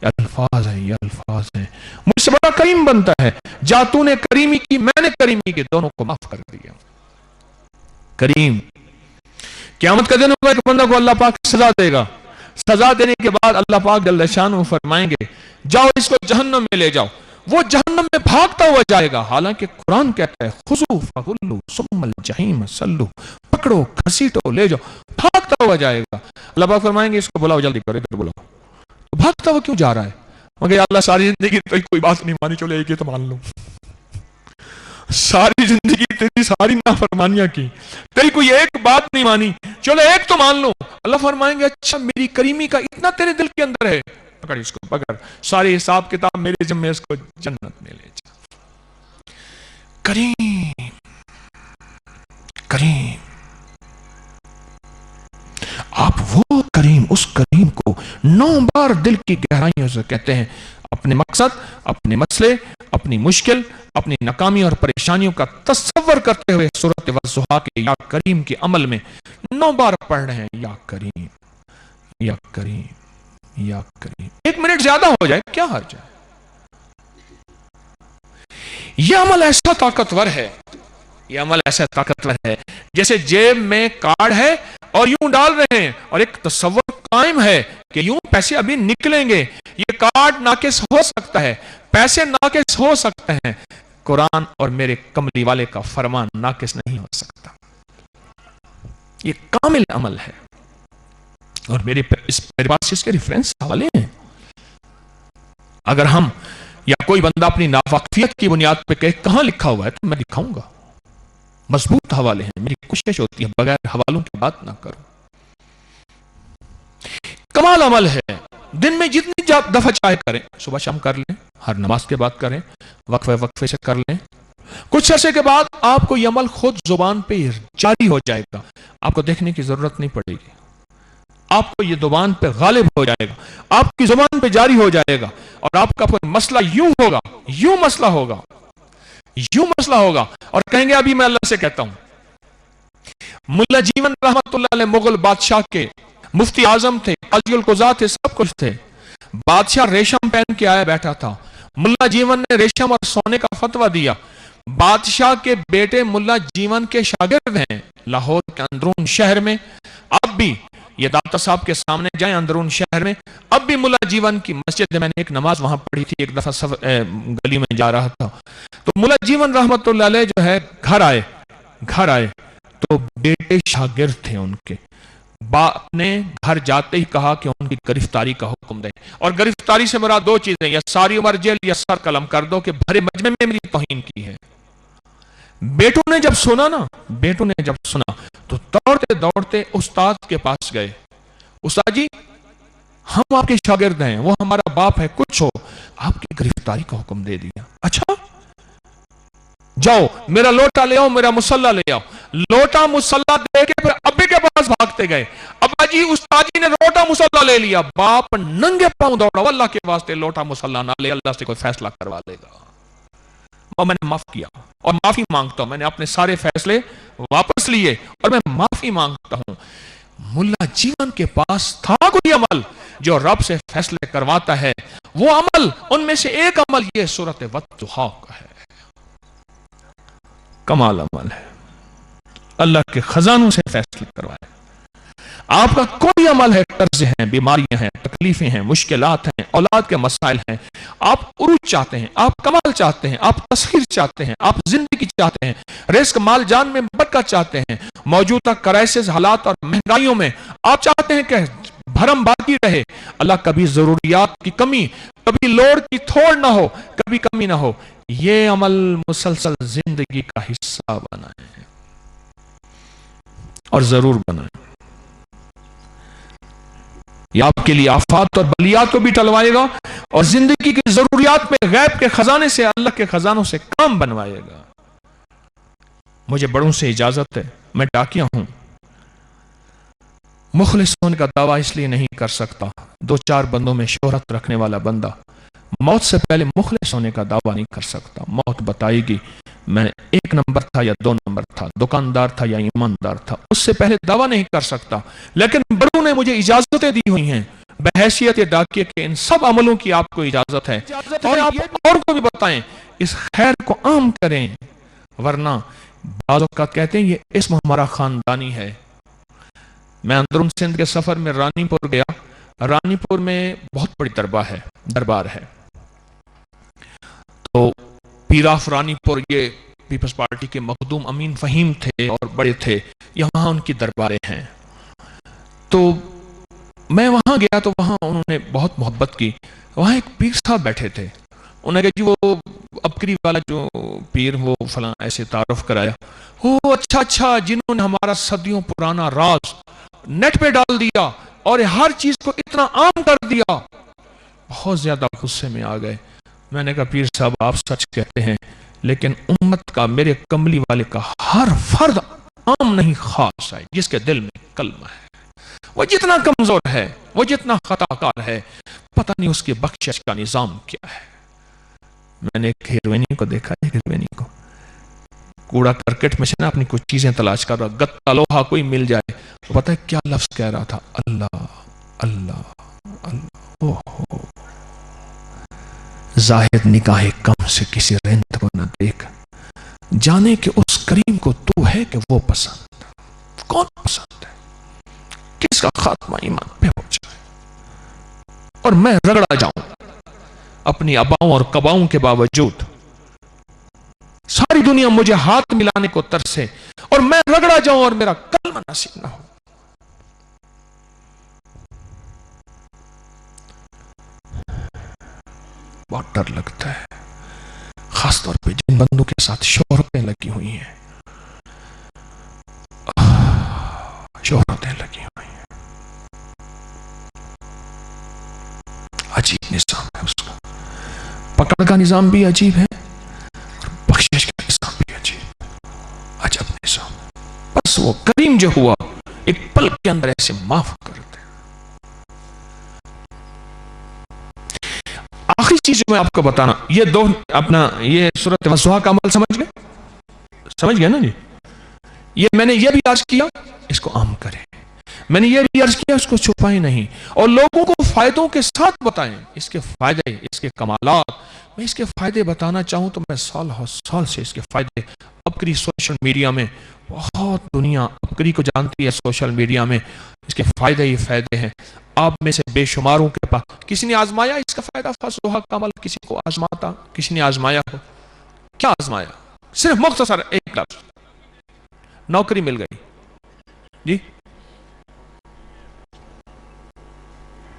یہ الفاظ ہیں، مجھ سے بڑا کریم بنتا ہے، جا تو نے کریمی کی میں نے کریمی کی، دونوں کو معاف کر دیا۔ کریم قیامت کا دن ہوگا، ایک بندہ کو اللہ پاک سزا دے گا، سزا دینے کے بعد اللہ پاک جل شانہ فرمائیں گے جاؤ اس کو جہنم میں لے جاؤ، وہ جہنم میں بھاگتا ہوا جائے گا، حالانکہ قرآن کہتا ہے خذوا فغلوا ثم الجحیم صلوا، پکڑو گھسیٹو لے جاؤ، بھاگتا ہوا جائے گا۔ اللہ پاک فرمائیں گے اس کو بلاؤ، جلدی کرو، ادھر بلاؤ، بھاگتا ہوا کیوں جا رہا ہے؟ مگر اللہ ساری زندگی تیری کوئی بات نہیں مانی، چلو ایک ہی تو مان لوں، ساری زندگی تیری ساری نافرمانیاں کی، تیری کوئی ایک بات نہیں مانی، چلو ایک تو مان لوں۔ اللہ فرمائیں گے اچھا میری کریمی کا اتنا تیرے دل کے اندر ہے، پکڑ اس کو، پکڑ، سارے حساب کتاب میرے ذمہ، اس کو جنت میں لے جا۔ کریم کریم، آپ وہ کریم، اس کریم کو 9 بار دل کی گہرائیوں سے کہتے ہیں، اپنے مقصد، اپنے مسئلے، اپنی مشکل، اپنی ناکامی اور پریشانیوں کا تصور کرتے ہوئے سورۃ والضحیٰ کے یا کریم کے عمل میں 9 بار پڑھ رہے ہیں، یا کریم یا کریم یا کریم۔ 1 منٹ زیادہ ہو جائے کیا حرج ہے؟ یہ عمل ایسا طاقتور ہے، یہ عمل ایسا طاقتور ہے جیسے جیب میں کارڈ ہے اور یوں ڈال رہے ہیں اور ایک تصور قائم ہے کہ یوں پیسے ابھی نکلیں گے، یہ کارڈ ناقص ہو سکتا ہے، پیسے ناقص ہو سکتے ہیں، قرآن اور میرے کملی والے کا فرمان ناقص نہیں ہو سکتا۔ یہ کامل عمل ہے، اور میرے پاس اس کے ریفرنس حوالے ہیں۔ اگر ہم یا کوئی بندہ اپنی ناواقفیت کی بنیاد پہ کہے کہاں لکھا ہوا ہے تو میں دکھاؤں گا، مضبوط حوالے ہیں، میری کوشش ہوتی ہے بغیر حوالوں کی بات نہ کروں۔ کمال عمل ہے، دن میں جتنی دفعہ چاہے کریں، صبح شام کر لیں، ہر نماز کے بعد کریں، وقفے سے کر لیں، کچھ عرصے کے بعد آپ کو یہ عمل خود زبان پہ جاری ہو جائے گا، آپ کو دیکھنے کی ضرورت نہیں پڑے گی، آپ کو یہ زبان پہ غالب ہو جائے گا، آپ کی زبان پہ جاری ہو جائے گا، اور آپ کا پھر مسئلہ یوں ہوگا، یوں مسئلہ ہوگا، یوں مسئلہ ہوگا، اور کہیں گے ابھی میں اللہ سے کہتا ہوں۔ ملا جیون رحمت اللہ علیہ مغل بادشاہ کے مفتی اعظم تھے، قاضی القضاۃ تھے، سب کچھ تھے۔ بادشاہ ریشم پہن کے آیا بیٹھا تھا، ملا جیون نے ریشم اور سونے کا فتویٰ دیا۔ بادشاہ کے بیٹے ملا جیون کے شاگرد ہیں لاہور کے اندرون شہر میں، اب بھی یہ داتا صاحب کے سامنے جائیں اندرون شہر میں، اب بھی ملا جیون کی مسجد، میں نے ایک نماز وہاں پڑھی تھی، ایک دفعہ گلی میں جا رہا تھا تو ملا جیون رحمت اللہ علیہ جو ہے گھر آئے تو بیٹے شاگرد تھے ان کے، باپ نے گھر جاتے ہی کہا کہ ان کی گرفتاری کا حکم دیں، اور گرفتاری سے مراد دو چیزیں، یا ساری عمر جیل یا سر قلم کر دو کہ بھرے مجمع میں میری توہین کی ہے۔ بیٹوں نے جب سنا تو دوڑتے دوڑتے استاد کے پاس گئے، استاد جی ہم آپ کے شاگرد ہیں، وہ ہمارا باپ ہے، کچھ ہو، آپ کی گرفتاری کا حکم دے دیا۔ اچھا جاؤ میرا لوٹا لے آؤ، میرا مسلح لے آؤ۔ لوٹا مسلح دے کے پھر ابے کے پاس بھاگتے گئے، ابا جی استاد جی نے لوٹا مسلح لے لیا، باپ ننگے پاؤں دوڑا، اللہ کے واسطے لوٹا مسلح نہ لے، اللہ سے کوئی فیصلہ کروا لے گا۔ اور میں نے معاف کیا اور معافی مانگتا ہوں، میں نے اپنے سارے فیصلے واپس لیے اور میں معافی مانگتا ہوں۔ ملا جیون کے پاس تھا کوئی عمل جو رب سے فیصلے کرواتا ہے، وہ عمل ان میں سے ایک عمل یہ سورۃ والضحیٰ کا ہے، کمال عمل ہے، اللہ کے خزانوں سے فیصلے کروائے۔ آپ کا کوئی عمل ہے، قرض ہیں، بیماریاں ہیں، تکلیفیں ہیں، مشکلات ہیں، اولاد کے مسائل ہیں، آپ عروج چاہتے ہیں، آپ کمال چاہتے ہیں، آپ تسخیر چاہتے ہیں، آپ زندگی چاہتے ہیں، رزق مال جان میں برکت چاہتے ہیں، موجودہ کرائسس حالات اور مہنگائیوں میں آپ چاہتے ہیں کہ بھرم باقی رہے، اللہ کبھی ضروریات کی کمی، کبھی لوڑ کی تھوڑ نہ ہو، کبھی کمی نہ ہو، یہ عمل مسلسل زندگی کا حصہ بنائیں اور ضرور بنائیں۔ یہ آپ کے لیے آفات اور بلیات کو بھی ٹلوائے گا اور زندگی کی ضروریات میں غیب کے خزانے سے، اللہ کے خزانوں سے کام بنوائے گا۔ مجھے بڑوں سے اجازت ہے، میں ڈاکیا ہوں، مخلص ہونے کا دعویٰ اس لیے نہیں کر سکتا، دو چار بندوں میں شہرت رکھنے والا بندہ موت سے پہلے مخلص ہونے کا دعویٰ نہیں کر سکتا۔ موت بتائے گی میں ایک نمبر تھا یا دو نمبر تھا، دکاندار تھا یا ایماندار تھا، اس سے پہلے دعویٰ نہیں کر سکتا، لیکن بڑوں نے مجھے اجازتیں دی ہوئی ہیں بحیثیت ڈاکیے کے، ان سب عملوں کی آپ کو اجازت ہے، اور آپ اور کو بھی بتائیں، اس خیر کو عام کریں، ورنہ بعض اوقات کہتے ہیں یہ اسم ہمارا خاندانی ہے۔ میں اندرون سندھ کے سفر میں رانی پور گیا، رانی پور میں بہت بڑی دربار ہے، تو پیر آف رانی پور یہ پیپلز پارٹی کے مخدوم امین فہیم تھے اور بڑے تھے، یہاں ان کی درباریں ہیں، تو میں وہاں گیا تو وہاں انہوں نے بہت محبت کی، وہاں ایک پیر صاحب بیٹھے تھے، انہوں نے کہا جی وہ ابکری والا جو پیر وہ فلاں ایسے تعارف کرایا، وہ اچھا جنہوں نے ہمارا صدیوں پرانا راز نیٹ پہ ڈال دیا اور ہر چیز کو اتنا عام کر دیا، بہت زیادہ غصے میں آ گئے۔ میں نے کہا پیر صاحب آپ سچ کہتے ہیں، لیکن امت کا، میرے کملی والے کا ہر فرد عام نہیں خاص ہے، جس کے دل میں کلمہ ہے، وہ جتنا کمزور ہے، وہ جتنا خطا کار ہے، پتہ نہیں اس کے بخشش کا نظام کیا ہے۔ میں نے ایک ہیروینی کو دیکھا، ایک ہیروینی کو کوڑا کرکٹ میں سے نا اپنی کچھ چیزیں تلاش کر رہا، گتا لوہا کوئی مل جائے، پتہ ہے کیا لفظ کہہ رہا تھا، اللہ اللہ اللہ، اوہ زاہد نگاہ کم سے کسی رند کو نہ دیکھ، جانے کہ اس کریم کو تو ہے کہ وہ پسند، کون پسند ہے، کس کا خاتمہ ایمان پہ ہو جائے، اور میں رگڑا جاؤں اپنی اباؤں اور کباؤں کے باوجود، ساری دنیا مجھے ہاتھ ملانے کو ترسے اور میں رگڑا جاؤں اور میرا کلمہ نصیب نہ ہو۔ بہت ڈر لگتا ہے، خاص طور پہ جن بندوں کے ساتھ شہرتیں لگی ہوئی ہیں، شہرتیں لگی ہوئی ہیں، عجیب نظام ہے اس کا، پکڑ کا نظام بھی عجیب ہے اور بخشش کا نظام بھی عجیب، عجب نظام، بس وہ کریم جو ہوا ایک پل کے اندر ایسے معاف کر دے۔ آخری چیز میں آپ کو بتانا، یہ دو اپنا یہ سورۃ والضحیٰ کا عمل سمجھ گئے نا جی؟ یہ میں نے یہ بھی عرض کیا اس کو عام کریں، میں نے یہ بھی عرض کیا اس کو چھپائیں نہیں، اور لوگوں کو فائدوں کے ساتھ بتائیں، اس کے فائدے، اس کے کمالات۔ میں اس کے فائدے بتانا چاہوں تو میں سال سے اس کے فائدے، ابکری سوشل میڈیا میں بہت دنیا ابکری کو جانتی ہے، سوشل میڈیا میں اس کے فائدے ہی فائدے ہیں۔ آپ میں سے بے شماروں کے پاس کسی نے آزمایا اس کا فائدہ، والضحیٰ کا عمل کسی کو آزماتا، کسی نے آزمایا ہو؟ کیا آزمایا؟ صرف مختصر ایک لفظ، نوکری مل گئی جی،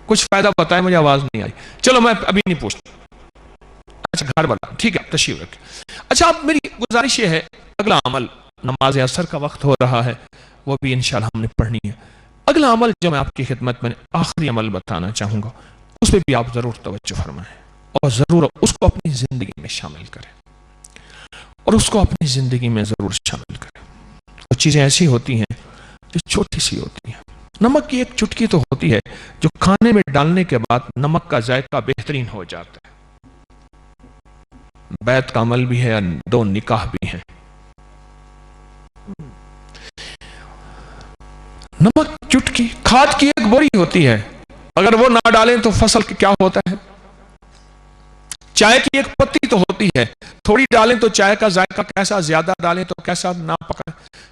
کچھ فائدہ بتائیں، مجھے آواز نہیں آئی، چلو میں ابھی نہیں پوچھتا۔ اچھا گھر والا، ٹھیک ہے تشریف رکھیں۔ اچھا اب میری گزارش یہ ہے، اگلا عمل، نماز عصر کا وقت ہو رہا ہے، وہ بھی انشاءاللہ ہم نے پڑھنی ہے۔ اگلا عمل جو میں آپ کی خدمت میں آخری عمل بتانا چاہوں گا، اس پہ بھی آپ ضرور توجہ فرمائیں، اور ضرور اس کو اپنی زندگی میں شامل کریں، اور اس کو اپنی زندگی میں ضرور شامل کریں۔ وہ چیزیں ایسی ہوتی ہیں جو چھوٹی سی ہوتی ہیں۔ نمک کی ایک چٹکی تو ہوتی ہے جو کھانے میں ڈالنے کے بعد نمک کا ذائقہ بہترین ہو جاتا ہے۔ بیعت کا عمل بھی ہے، دو نکاح بھی ہیں۔ نمک چٹکی، کھاد کی ایک بوری ہوتی ہے، اگر وہ نہ ڈالیں تو فصل کیا ہوتا ہے؟ چائے کی ایک پتی تو ہوتی ہے، تھوڑی ڈالیں تو چائے کا ذائقہ کیسا، زیادہ ڈالیں تو کیسا، نہ پکا۔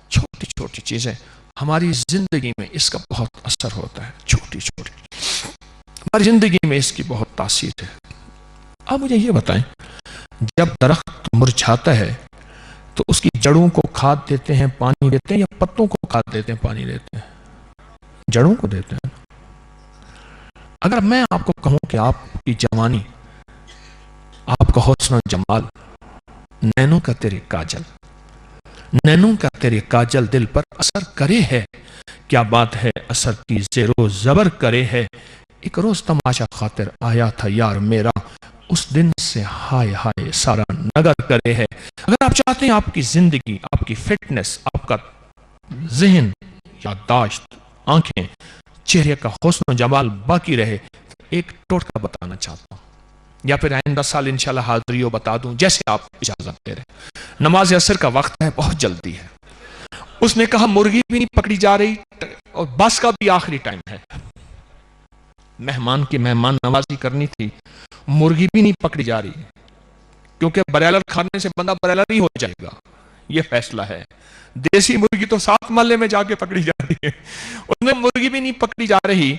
چھوٹی چھوٹی چیزیں ہماری زندگی میں اس کا بہت اثر ہوتا ہے، چھوٹی چھوٹی ہماری زندگی میں اس کی بہت تاثیر ہے۔ اب مجھے یہ بتائیں، جب درخت مرجھاتا ہے تو اس کی جڑوں کو کھاد دیتے ہیں، پانی دیتے ہیں، یا پتوں کو کھاد دیتے ہیں، پانی دیتے ہیں؟ جڑوں کو دیتے ہیں۔ اگر میں آپ کو کہوں کہ آپ کی جوانی، آپ کا حسن و جمال، نینوں کا تیرے کاجل، نینوں کا تیرے کاجل دل پر اثر کرے ہے، کیا بات ہے اثر کی زیر و زبر کرے ہے، ایک روز تماشا خاطر آیا تھا یار میرا، اس دن سے ہائے ہائے سارا نگر کرے ہے۔ اگر آپ چاہتے ہیں آپ کی زندگی، آپ کی فٹنس، آپ کا ذہن، یادداشت، آنکھیں، چہرے کا حسن و جمال باقی رہے، ایک ٹوٹکا بتانا چاہتا ہوں، یا پھر آئندہ سال انشاءاللہ حاضریوں بتا دوں، جیسے آپ اجازت دے رہے۔ نماز عصر کا وقت ہے، بہت جلدی ہے۔ اس نے کہا مرغی بھی نہیں پکڑی جا رہی، اور بس کا بھی آخری ٹائم ہے، مہمان کی مہمان نوازی کرنی تھی، مرغی بھی نہیں پکڑی جا رہی، کیونکہ بریلر کھانے سے بندہ بریلر ہی ہو جائے گا، یہ فیصلہ ہے۔ دیسی مرغی تو 7 محلے میں جا کے پکڑی جا رہی ہے، اس میں مرغی بھی نہیں پکڑی جا رہی،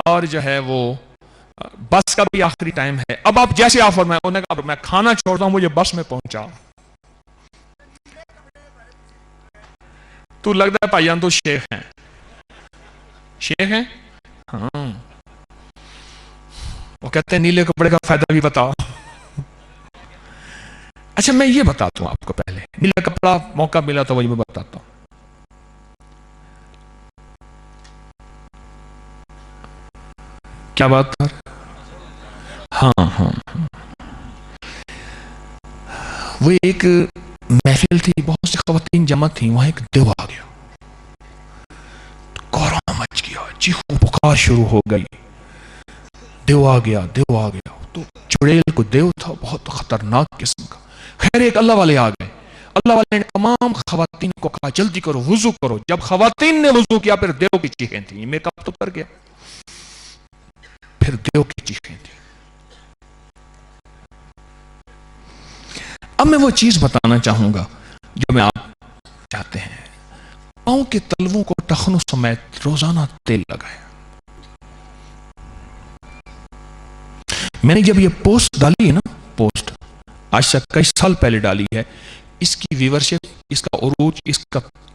اور جو ہے وہ بس کا بھی آخری ٹائم ہے۔ اب آپ جیسے آپ فرمائیں، انہوں نے کہا میں کھانا چھوڑتا ہوں، مجھے بس میں پہنچا۔ تو لگتا ہے بھائیان تو شیخ ہیں، شیخ ہیں، ہاں۔ وہ کہتے ہیں نیلے کپڑے کا فائدہ بھی بتاؤ۔ اچھا میں یہ بتاتا ہوں آپ کو، پہلے نیلا کپڑا موقع ملا تو وہی میں بتاتا ہوں۔ کیا بات کر، ہاں، وہ ایک محفل تھی، بہت سی خواتین جمع تھیں، وہاں ایک دیو آ گیا، کوہرام مچ گیا، چیخو پکار شروع ہو گئی، دیو آ گیا، دیو آ گیا۔ تو چڑیل کو دیو تھا، بہت خطرناک قسم کا۔ خیر ایک اللہ والے آ گئے، اللہ والے نے تمام خواتین کو کہا جلدی کرو، وضو کرو۔ جب خواتین نے وضو کیا، پھر دیو کی چیخیں تھیں، میک اپ تو کر گیا، پھر دیو کی چیخیں تھیں۔ اب میں وہ چیز بتانا چاہوں گا جو میں آپ چاہتے ہیں، پاؤں کے تلووں کو ٹخنوں سمیت روزانہ تیل لگائیں۔ میں نے جب یہ پوسٹ ڈالی ہے نا، پوسٹ آج سے کئی سال پہلے ڈالی ہے، اس کی ویورشپ، اس کا عروج،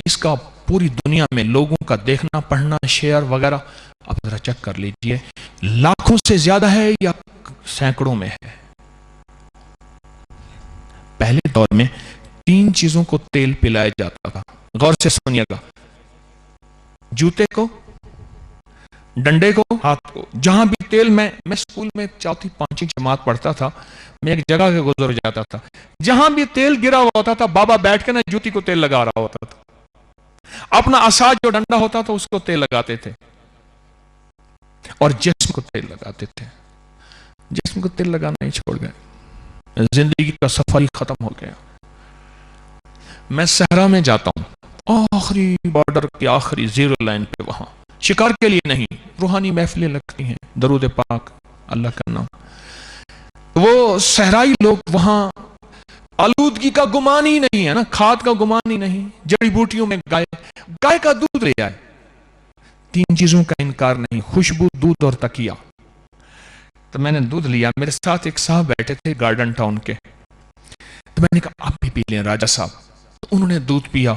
اس کا پوری دنیا میں لوگوں کا دیکھنا، پڑھنا، شیئر وغیرہ، آپ ذرا چیک کر لیجئے، لاکھوں سے زیادہ ہے یا سینکڑوں میں ہے۔ پہلے دور میں 3 چیزوں کو تیل پلایا جاتا تھا، غور سے سنیے گا، جوتے کو، ڈنڈے کو، ہاتھ کو، جہاں بھی تیل، میں اسکول میں 4تھی 5ویں جماعت پڑھتا تھا، میں ایک جگہ کے گزر جاتا تھا، جہاں بھی تیل گرا ہوتا تھا بابا بیٹھ کے نا جوتی کو تیل لگا رہا ہوتا تھا، اپنا عصا جو ڈنڈا ہوتا تھا اس کو تیل لگاتے تھے، اور جسم کو تیل لگاتے تھے۔ جسم کو تیل لگانا ہی چھوڑ گئے، زندگی کا سفر ہی ختم ہو گیا۔ میں صحرا میں جاتا ہوں، آخری بارڈر کی آخری زیرو لائن پہ، وہاں شکار کے لیے نہیں، روحانی محفلیں لگتی ہیں، درود پاک، اللہ کا نام۔ وہ صحرائی لوگ وہاں آلودگی کا گمان ہی نہیں ہے نا، کھاد کا گمان ہی نہیں، جڑی بوٹیوں میں گائے کا دودھ لے آئے، 3 چیزوں کا انکار نہیں، خوشبو، دودھ اور تکیہ۔ تو میں نے دودھ لیا، میرے ساتھ ایک صاحب بیٹھے تھے گارڈن ٹاؤن کے، تو میں نے کہا آپ بھی پی لیں راجہ صاحب۔ تو انہوں نے دودھ پیا،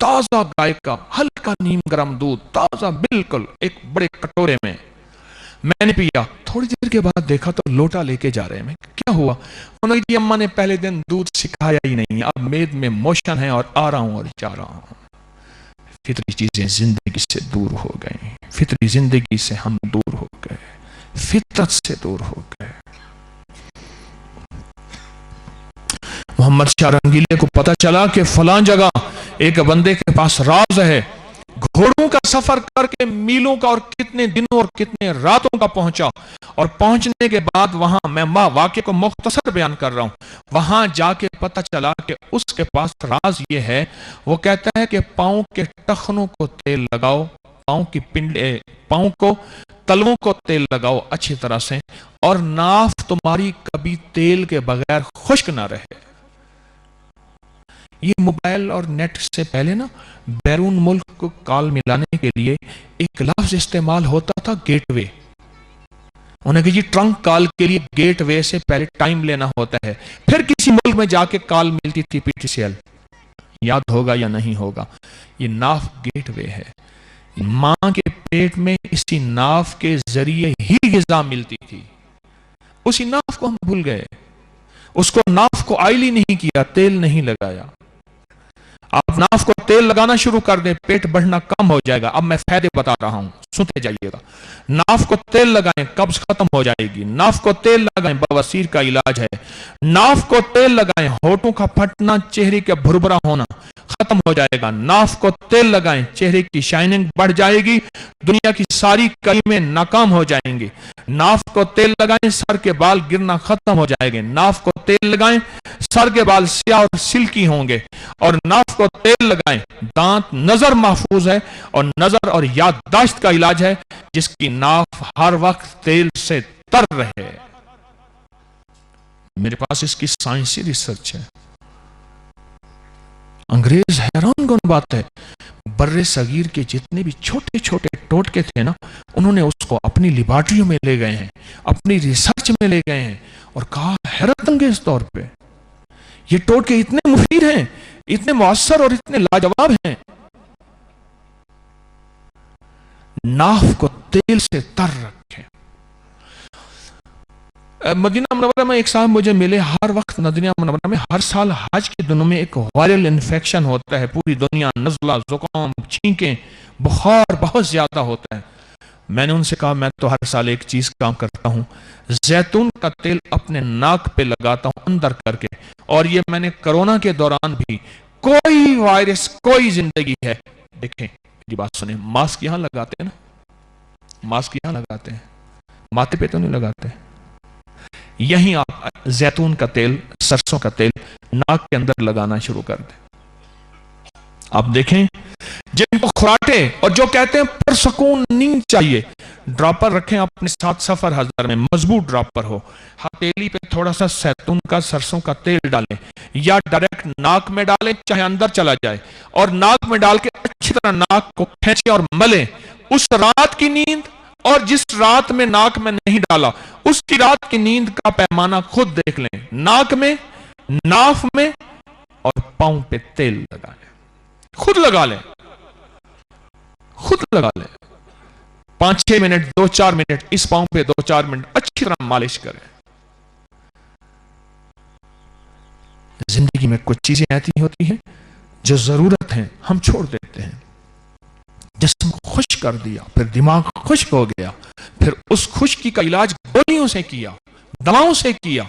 تازہ گائے کا ہلکا نیم گرم دودھ، تازہ بالکل، ایک بڑے کٹورے میں۔ میں نے پیا، تھوڑی دیر کے بعد دیکھا تو لوٹا لے کے جا رہے ہیں۔ کیا ہوا؟ انہوں نے کہا اماں نے پہلے دن دودھ سکھایا ہی نہیں، اب مید میں موشن ہے اور آ رہا ہوں اور جا رہا ہوں۔ فطری چیزیں زندگی سے دور ہو گئیں، فطری زندگی سے ہم دور ہو گئے، فطرت سے دور ہو گئے۔ محمد شاہ رنگیلے کو پتا چلا کہ فلاں جگہ ایک بندے کے پاس راز ہے، گھوڑوں کا سفر کر کے میلوں کا اور کتنے دنوں اور کتنے راتوں کا پہنچا، اور پہنچنے کے بعد وہاں میں واقعے کو مختصر بیان کر رہا ہوں، وہاں جا کے پتا چلا کہ اس کے پاس راز یہ ہے، وہ کہتا ہے کہ پاؤں کے ٹخنوں کو تیل لگاؤ، پاؤں کو تلووں کو تیل لگاؤ اچھی طرح سے، اور ناف تمہاری کبھی تیل کے بغیر خشک نہ رہے۔ یہ موبائل اور نیٹ سے پہلے نا بیرون ملک کو کال ملانے کے لیے ایک لفظ استعمال ہوتا تھا، گیٹ وے۔ انہیں کہ جی ٹرنک کال کے لیے گیٹ وے سے پہلے ٹائم لینا ہوتا ہے، پھر کسی ملک میں جا کے کال ملتی تھی PTCL، یاد ہوگا یا نہیں ہوگا۔ یہ ناف گیٹ وے ہے، ماں کے پیٹ میں اسی ناف کے ذریعے ہی غذا ملتی تھی، اسی ناف کو ہم بھول گئے، اس کو ناف کو آئلی نہیں کیا، تیل نہیں لگایا۔ آپ ناف کو تیل لگانا شروع کر دیں، پیٹ بڑھنا کم ہو جائے گا۔ اب میں فائدے بتا رہا ہوں، سنتے جائیے گا۔ ناف کو تیل لگائیں، قبض ختم ہو جائے گی۔ ناف کو تیل لگائیں، بواسیر کا علاج ہے۔ ناف کو تیل لگائیں، ہونٹوں کا پھٹنا، چہرے کا بھربھرا ہونا ختم ہو جائے گا۔ ناف کو تیل لگائیں، چہرے کی شائننگ بڑھ جائے گی، دنیا کی ساری کریمیں ناکام ہو جائیں گی۔ ناف کو تیل لگائیں، سر کے بال گرنا ختم ہو جائے گے۔ ناف کو تیل لگائیں، سر کے بال سیاہ اور سلکی ہوں گے۔ اور ناف کو تیل لگائیں، دانت، نظر محفوظ ہے، اور نظر اور یادداشت کا علاج ہے، جس کی ناف ہر وقت تیل سے تر رہے۔ میرے پاس اس کی سائنسی ریسرچ ہے۔ انگریز حیران کن بات ہے، بر صغیر کے جتنے بھی چھوٹے چھوٹے ٹوٹکے تھے نا، انہوں نے اس کو اپنی لیبارٹریوں میں لے گئے ہیں، اپنی ریسرچ میں لے گئے ہیں، اور کہا حیرت انگیز طور پہ یہ ٹوٹکے اتنے مفید ہیں، اتنے مؤثر اور اتنے لاجواب ہیں۔ ناف کو تیل سے تر رکھیں۔ مدینہ منورہ میں ایک صاحب مجھے ملے، ہر وقت مدینہ منورہ میں ہر سال حج کے دنوں میں ایک وائرل انفیکشن ہوتا ہے، پوری دنیا نزلہ، زکام، چھینکیں، بخار بہت زیادہ ہوتا ہے۔ میں نے ان سے کہا میں تو ہر سال ایک چیز کام کرتا ہوں، زیتون کا تیل اپنے ناک پہ لگاتا ہوں اندر کر کے، اور یہ میں نے کرونا کے دوران بھی، کوئی وائرس، کوئی زندگی ہے، دیکھیں میری بات سنیں، ماسک یہاں لگاتے ہیں نا، ماسک یہاں لگاتے ہیں، ماتھے پہ تو نہیں لگاتے، یہیں آپ زیتون کا تیل، سرسوں کا تیل ناک کے اندر لگانا شروع کر دیں۔ آپ دیکھیں جن کو خراٹے اور جو کہتے ہیں پرسکون نیند چاہیے، ڈراپر رکھیں اپنے ساتھ سفر حضر میں، مضبوط ڈراپر ہو، ہتھیلی پہ تھوڑا سا زیتون کا، سرسوں کا تیل ڈالیں، یا ڈائریکٹ ناک میں ڈالیں، چاہے اندر چلا جائے، اور ناک میں ڈال کے اچھی طرح ناک کو کھینچیں اور ملیں۔ اس رات کی نیند اور جس رات میں ناک میں نہیں ڈالا، اس کی رات کی نیند کا پیمانہ خود دیکھ لیں، ناک میں، ناف میں، اور پاؤں پہ تیل لگا لیں، خود لگا لیں، خود لگا لیں، 5-6 منٹ، 2-4 منٹ، اس پاؤں پہ 2-4 منٹ اچھی طرح مالش کریں۔ زندگی میں کچھ چیزیں ایسی ہوتی ہیں جو ضرورت ہیں، ہم چھوڑ دیتے ہیں۔ جسم کو خشک کر دیا، پھر دماغ خشک ہو گیا، پھر اس خشکی کا علاج گولیوں سے کیا، دواؤں سے کیا،